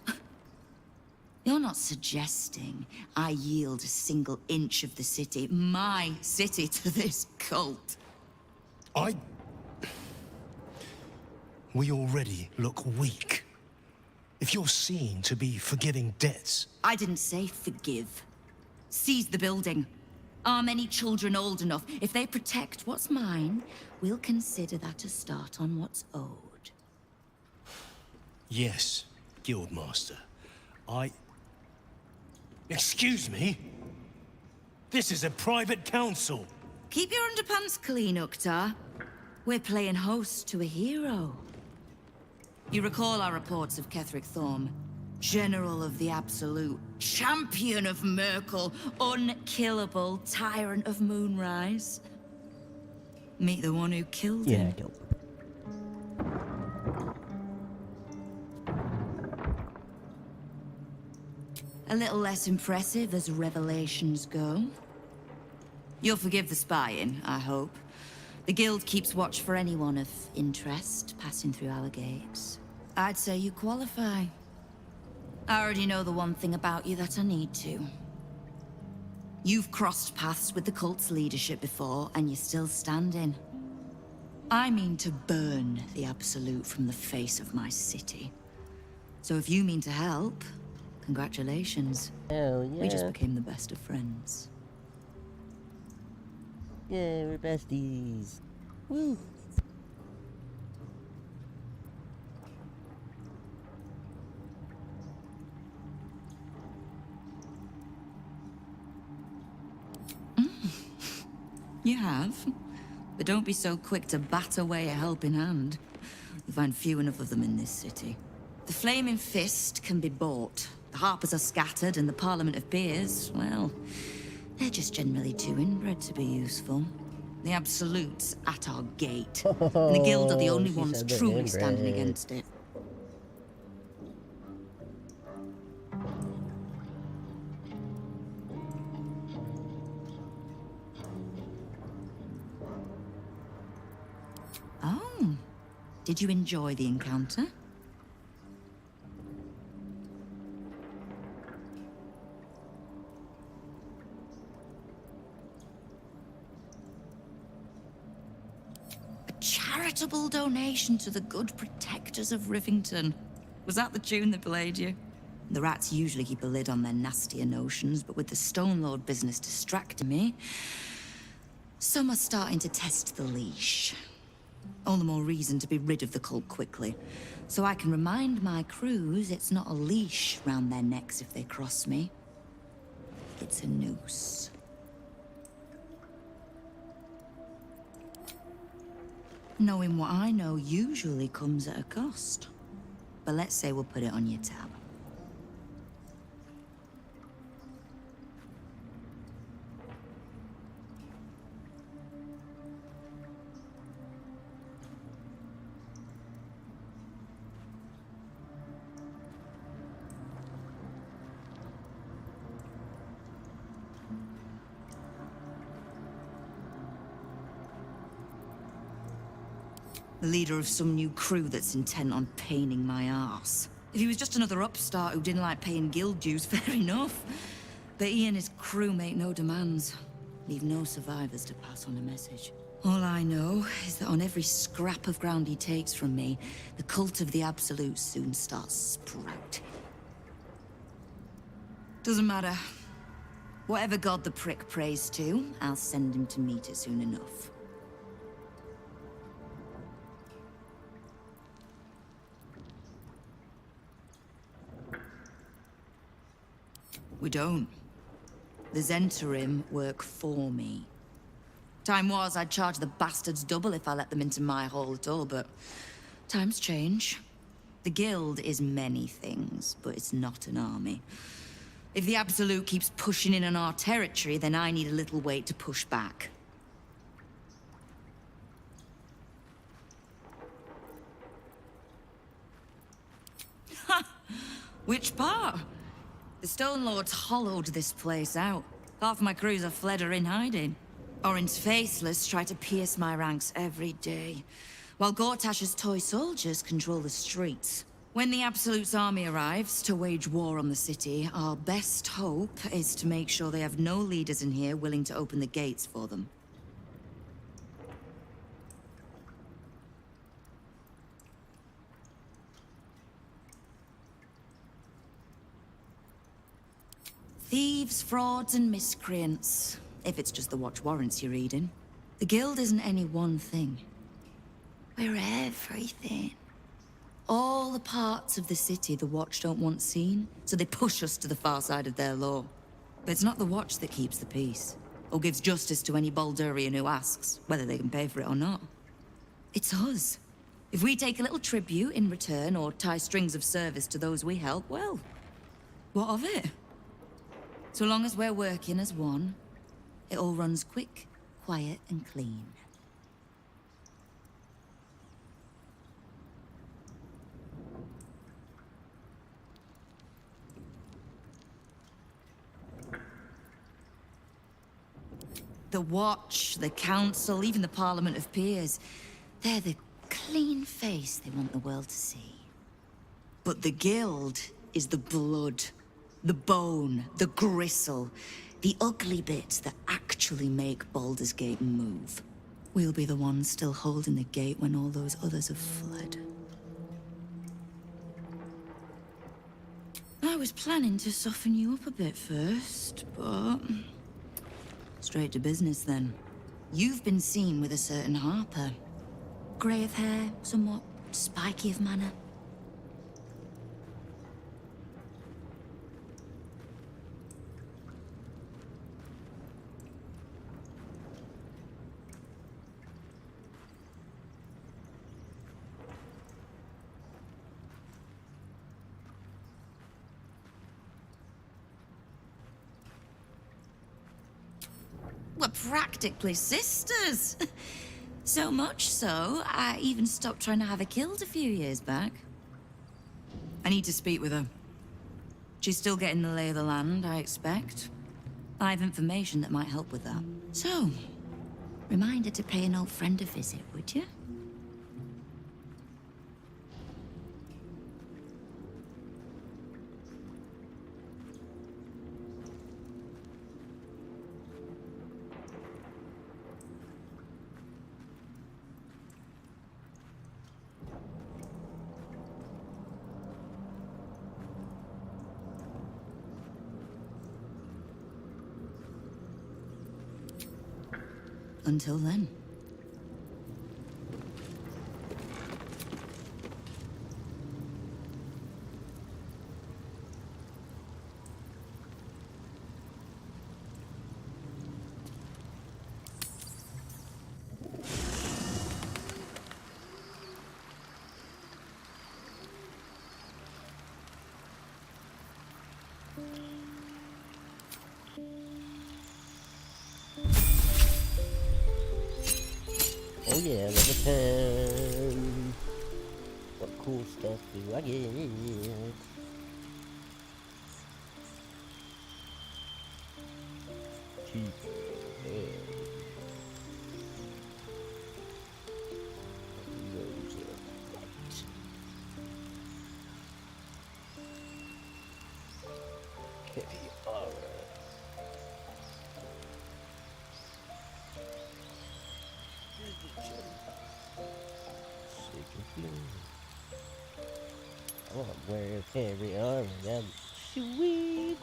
You're not suggesting I yield a single inch of the city, my city, to this cult? We already look weak. If you're seen to be forgiving debts... I didn't say forgive. Seize the building. Arm any children old enough. If they protect what's mine, we'll consider that a start on what's owed. Yes, Guildmaster. Excuse me? This is a private council. Keep your underpants clean, Uktar. We're playing host to a hero. You recall our reports of Ketheric Thorm, General of the Absolute, Champion of Merkel, Unkillable, Tyrant of Moonrise. Meet the one who killed him. Yeah, A little less impressive as revelations go. You'll forgive the spying, I hope. The Guild keeps watch for anyone of interest passing through our gates. I'd say you qualify. I already know the one thing about you that I need to. You've crossed paths with the cult's leadership before, and you're still standing. I mean to burn the Absolute from the face of my city. So if you mean to help, congratulations. Hell yeah. We just became the best of friends. Yeah, we're besties. Woo. You have. But don't be so quick to bat away a helping hand. You find few enough of them in this city. The Flaming Fist can be bought. The Harpers are scattered, and the Parliament of Peers, well, they're just generally too inbred to be useful. The Absolute's at our gate. And the Guild are the only ones truly standing against it. Oh, did you enjoy the encounter? charitable donation to the good protectors of Rivington. Was that the tune that played you? The rats usually keep a lid on their nastier notions, but with the Stone Lord business distracting me, some are starting to test the leash. All the more reason to be rid of the cult quickly, so I can remind my crews it's not a leash round their necks if they cross me. It's a noose. Knowing what I know usually comes at a cost. But let's say we'll put it on your tab. The leader of some new crew that's intent on paining my arse. If he was just another upstart who didn't like paying guild dues, fair enough. But he and his crew make no demands. Leave no survivors to pass on a message. All I know is that on every scrap of ground he takes from me, the cult of the Absolute soon starts sprouting. Doesn't matter. Whatever god the prick prays to, I'll send him to meet it soon enough. We don't. The Zentarim work for me. Time was I'd charge the bastards double if I let them into my hall at all, but times change. The Guild is many things, but it's not an army. If the Absolute keeps pushing in on our territory, then I need a little weight to push back. Ha! Which part? The Stone Lords hollowed this place out. Half my crews have fled or in hiding. Orin's faceless try to pierce my ranks every day, while Gortash's toy soldiers control the streets. When the Absolute's army arrives to wage war on the city, our best hope is to make sure they have no leaders in here willing to open the gates for them. Thieves, frauds, and miscreants. If it's just the watch warrants you're reading. The Guild isn't any one thing. We're everything. All the parts of the city the Watch don't want seen, so they push us to the far side of their law. But it's not the Watch that keeps the peace, or gives justice to any Baldurian who asks, whether they can pay for it or not. It's us. If we take a little tribute in return, or tie strings of service to those we help, well, what of it? So long as we're working as one, it all runs quick, quiet, and clean. The Watch, the Council, even the Parliament of Peers, they're the clean face they want the world to see. But the Guild is the blood, the bone, the gristle, the ugly bits that actually make Baldur's Gate move. We'll be the ones still holding the gate when all those others have fled. I was planning to soften you up a bit first, but... straight to business then. You've been seen with a certain Harper. Grey of hair, somewhat spiky of manner. We're practically sisters. So much so, I even stopped trying to have her killed a few years back. I need to speak with her. She's still getting the lay of the land, I expect. I have information that might help with that. So, remind her to pay an old friend a visit, would you? Until then. Oh yeah, level 10. What cool stuff do I get? Cheaper. Heavy armor. I want to wear heavy armor. That'd be sweet.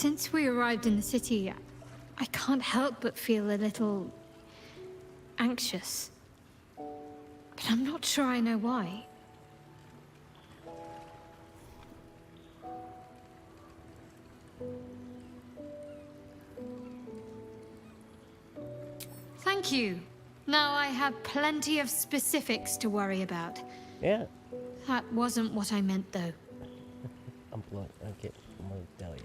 Since we arrived in the city, I can't help but feel a little anxious. But I'm not sure I know why. Thank you. Now I have plenty of specifics to worry about. Yeah. That wasn't what I meant, though. I'm gonna tell you.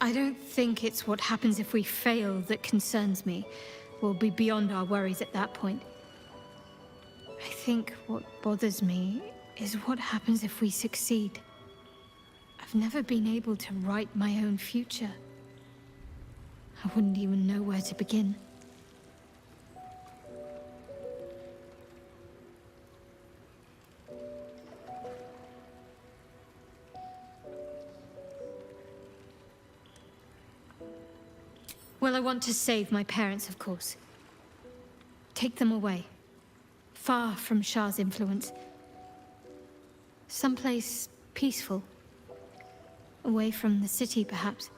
I don't think it's what happens if we fail that concerns me. We'll be beyond our worries at that point. I think what bothers me is what happens if we succeed. I've never been able to write my own future. I wouldn't even know where to begin. Well, I want to save my parents, of course. Take them away. Far from Shah's influence. Someplace peaceful. Away from the city, perhaps.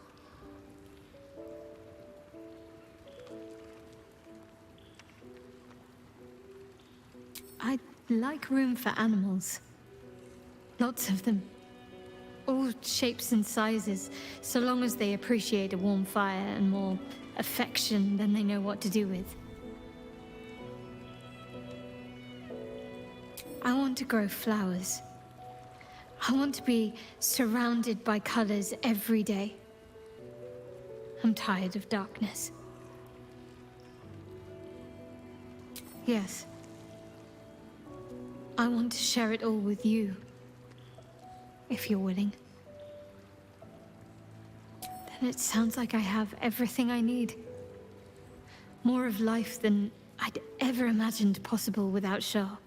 I'd like room for animals. Lots of them. All shapes and sizes, so long as they appreciate a warm fire and more affection than they know what to do with. I want to grow flowers. I want to be surrounded by colors every day. I'm tired of darkness. Yes. I want to share it all with you. If you're willing. Then it sounds like I have everything I need. More of life than I'd ever imagined possible without Shah.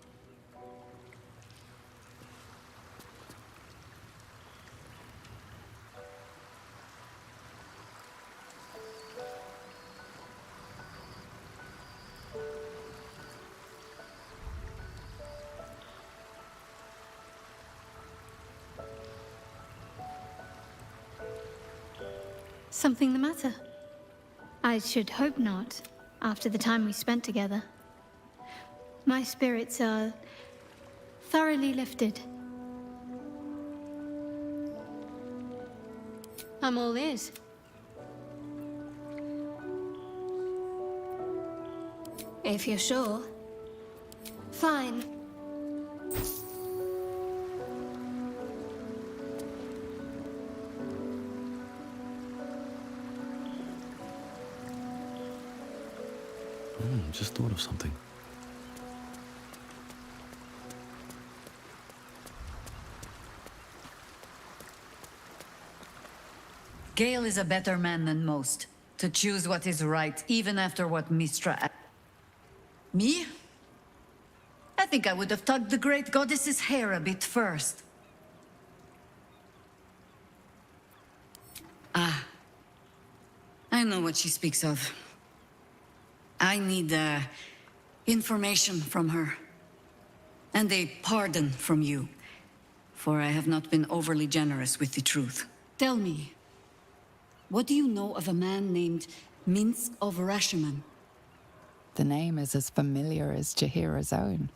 Something the matter? I should hope not, after the time we spent together. My spirits are thoroughly lifted. I'm all ears. If you're sure. Fine. Just thought of something. Gale is a better man than most, to choose what is right, even after what Mistra... Me? I think I would have tugged the great goddess's hair a bit first. Ah. I know what she speaks of. I need, information from her. And a pardon from you. For I have not been overly generous with the truth. Tell me, what do you know of a man named Minsk of Rashiman? The name is as familiar as Jahira's own.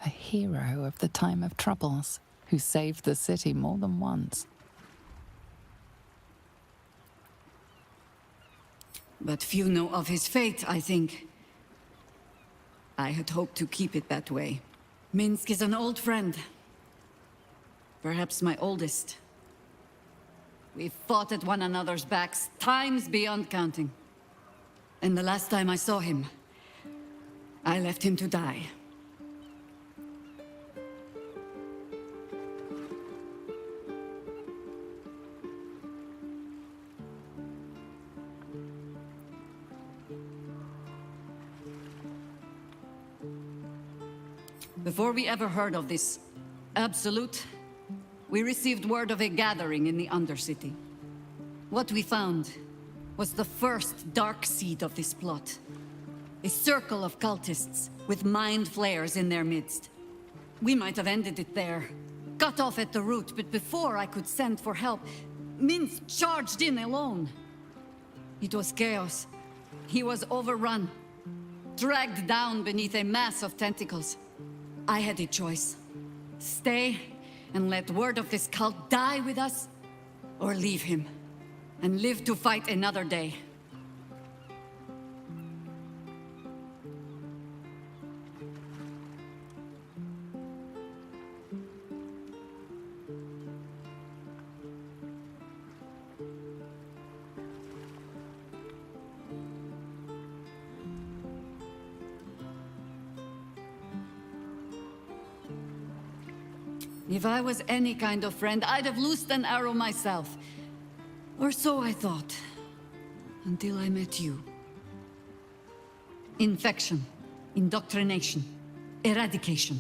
A hero of the time of troubles, who saved the city more than once. But few know of his fate, I think. I had hoped to keep it that way. Minsk is an old friend. Perhaps my oldest. We've fought at one another's backs, times beyond counting. And the last time I saw him, I left him to die. Before we ever heard of this Absolute, we received word of a gathering in the Undercity. What we found was the first dark seed of this plot. A circle of cultists with mind flayers in their midst. We might have ended it there. cut off at the root, but before I could send for help, Mince charged in alone. It was chaos. He was overrun, dragged down beneath a mass of tentacles. I had a choice. Stay and let word of this cult die with us, or leave him and live to fight another day. If I was any kind of friend, I'd have loosed an arrow myself. Or so I thought. Until I met you. Infection, indoctrination, eradication.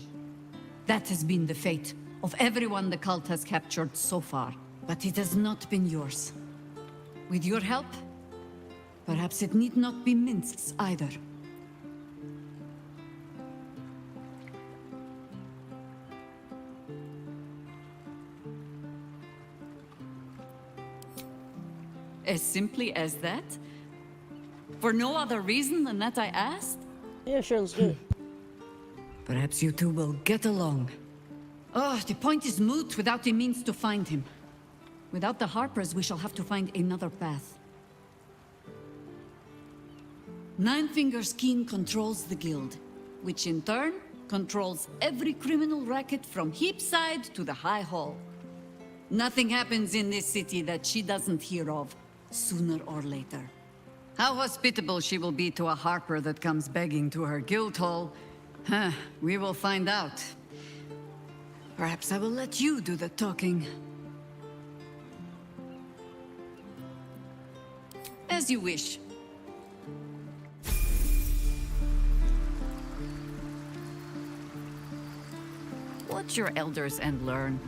That has been the fate of everyone the cult has captured so far. But it has not been yours. With your help, perhaps it need not be Mince's either. As simply as that? For no other reason than that I asked? Yeah, sure, let's do it. Perhaps you two will get along. Oh, the point is moot without a means to find him. Without the Harpers, we shall have to find another path. Nine-Fingers Keen controls the guild, which in turn controls every criminal racket from Heapside to the High Hall. Nothing happens in this city that she doesn't hear of, sooner or later. How hospitable she will be to a Harper that comes begging to her guild hall, we will find out. Perhaps I will let you do the talking. As you wish. Watch your elders and learn.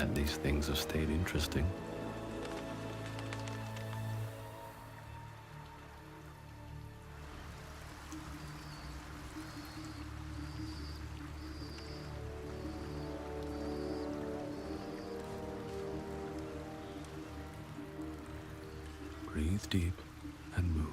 And these things have stayed interesting. Breathe deep and move.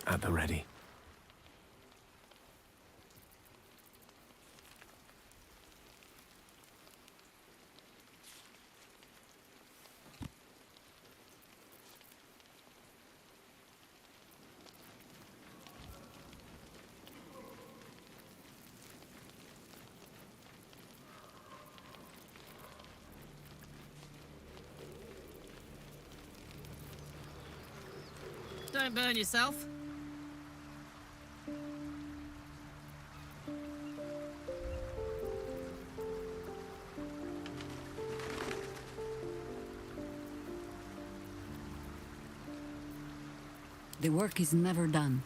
At the ready. Don't burn yourself. The work is never done.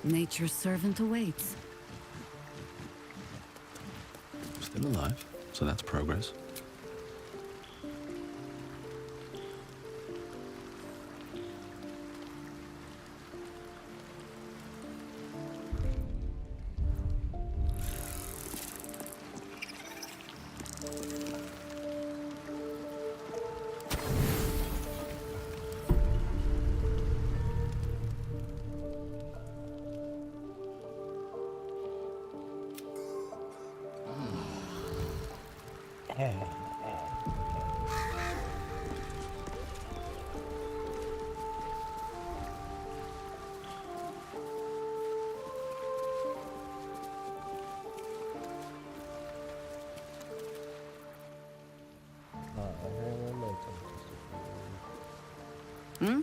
Nature's servant awaits. Still alive, so that's progress. Hmm?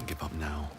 can't give up now.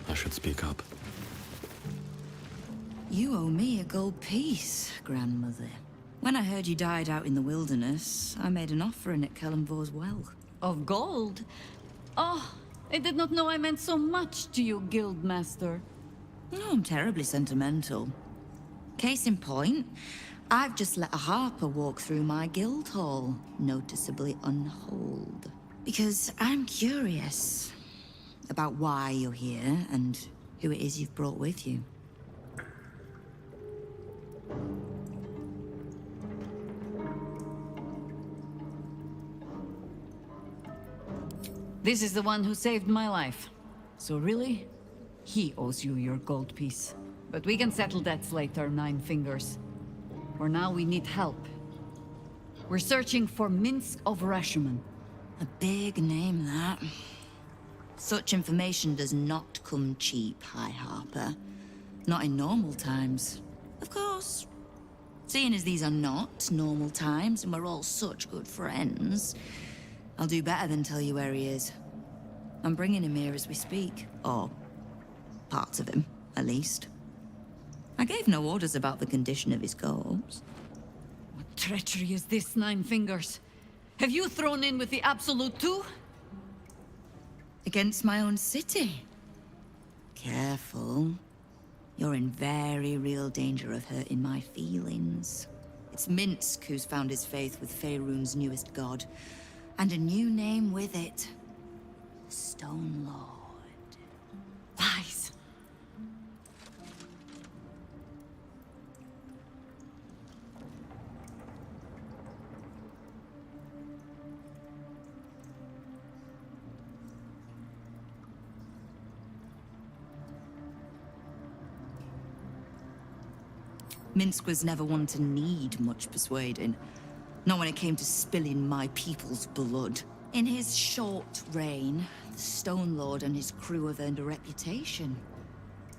I should speak up. You owe me a gold piece, grandmother. When I heard you died out in the wilderness, I made an offering at Kellenvor's well. Of gold? Oh, I did not know I meant so much to you, Guildmaster. No, I'm terribly sentimental. Case in point, I've just let a harper walk through my guild hall, noticeably unholed. Because I'm curious about why you're here and who it is you've brought with you. This is the one who saved my life. So really, he owes you your gold piece. But we can settle debts later, Nine Fingers. For now, we need help. We're searching for Minsk of Rashomon. A big name, that. Such information does not come cheap, High Harper. Not in normal times. Of course. Seeing as these are not normal times and we're all such good friends, I'll do better than tell you where he is. I'm bringing him here as we speak. Or parts of him, at least. I gave no orders about the condition of his corpse. What treachery is this, Nine Fingers? Have you thrown in with the Absolute too? Against my own city. Careful. You're in very real danger of hurting my feelings. It's Minsk who's found his faith with Faerun's newest god. And a new name with it. The Stone Lord. Lies. Minsk was never one to need much persuading. Not when it came to spilling my people's blood. In his short reign, the Stone Lord and his crew have earned a reputation.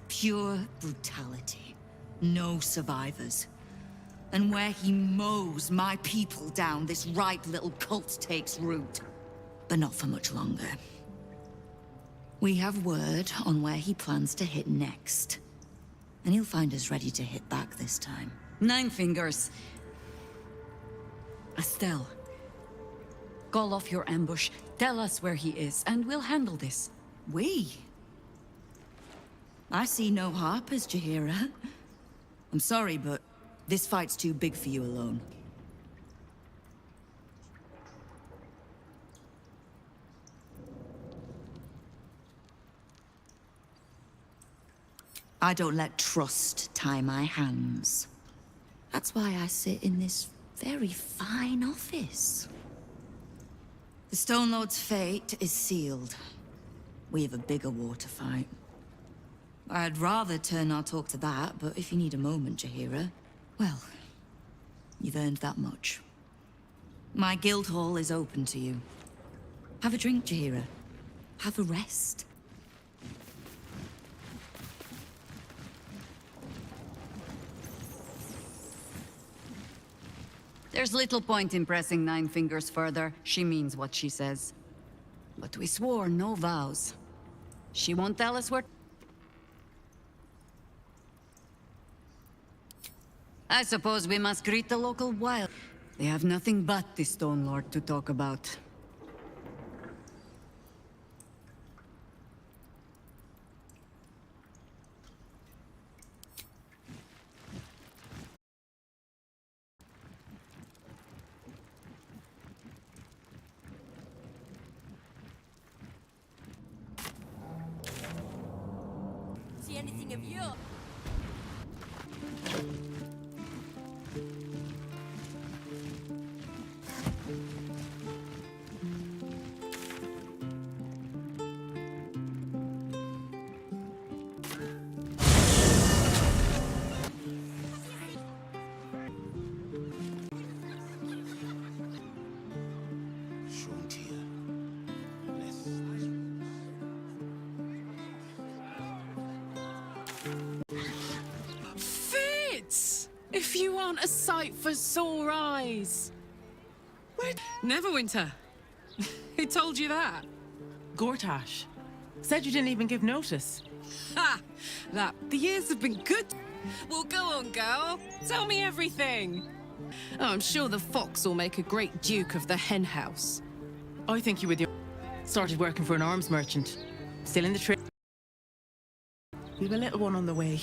Pure brutality. No survivors. And where he mows my people down, this ripe little cult takes root. But not for much longer. We have word on where he plans to hit next. And he'll find us ready to hit back this time. Nine Fingers. Estelle. Call off your ambush, tell us where he is, and we'll handle this. We? I see no Harpers, Jaheira. I'm sorry, but this fight's too big for you alone. I don't let trust tie my hands. That's why I sit in this very fine office. The Stone Lord's fate is sealed. We have a bigger war to fight. I'd rather turn our talk to that, but if you need a moment, Jaheira, well, you've earned that much. My guild hall is open to you. Have a drink, Jaheira. Have a rest. There's little point in pressing Nine Fingers further. She means what she says. But we swore no vows. She won't tell us where... I suppose we must greet the local wild. They have nothing but the Stone Lord to talk about. See anything of you? Fitz! If you aren't a sight for sore eyes. Neverwinter. Who told you that? Gortash. Said you didn't even give notice. Ha! The years have been good. Well, go on, girl. Tell me everything. Oh, I'm sure the fox will make a great duke of the hen house. I think you were the... Started working for an arms merchant. Still in the trade. We've a little one on the way.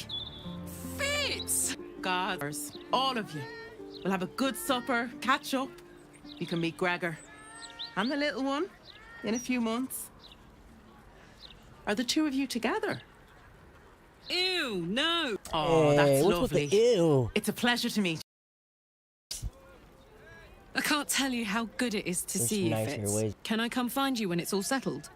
Fitz! Gods, all of you. We'll have a good supper, catch up. You can meet Gregor. And the little one in a few months. Are the two of you together? Ew, no. Oh, Hey, that's what's lovely. with the ew? It's a pleasure to meet you. I can't tell you how good it is to There's see you, nicer Fitz. ways. Can I come find you when it's all settled?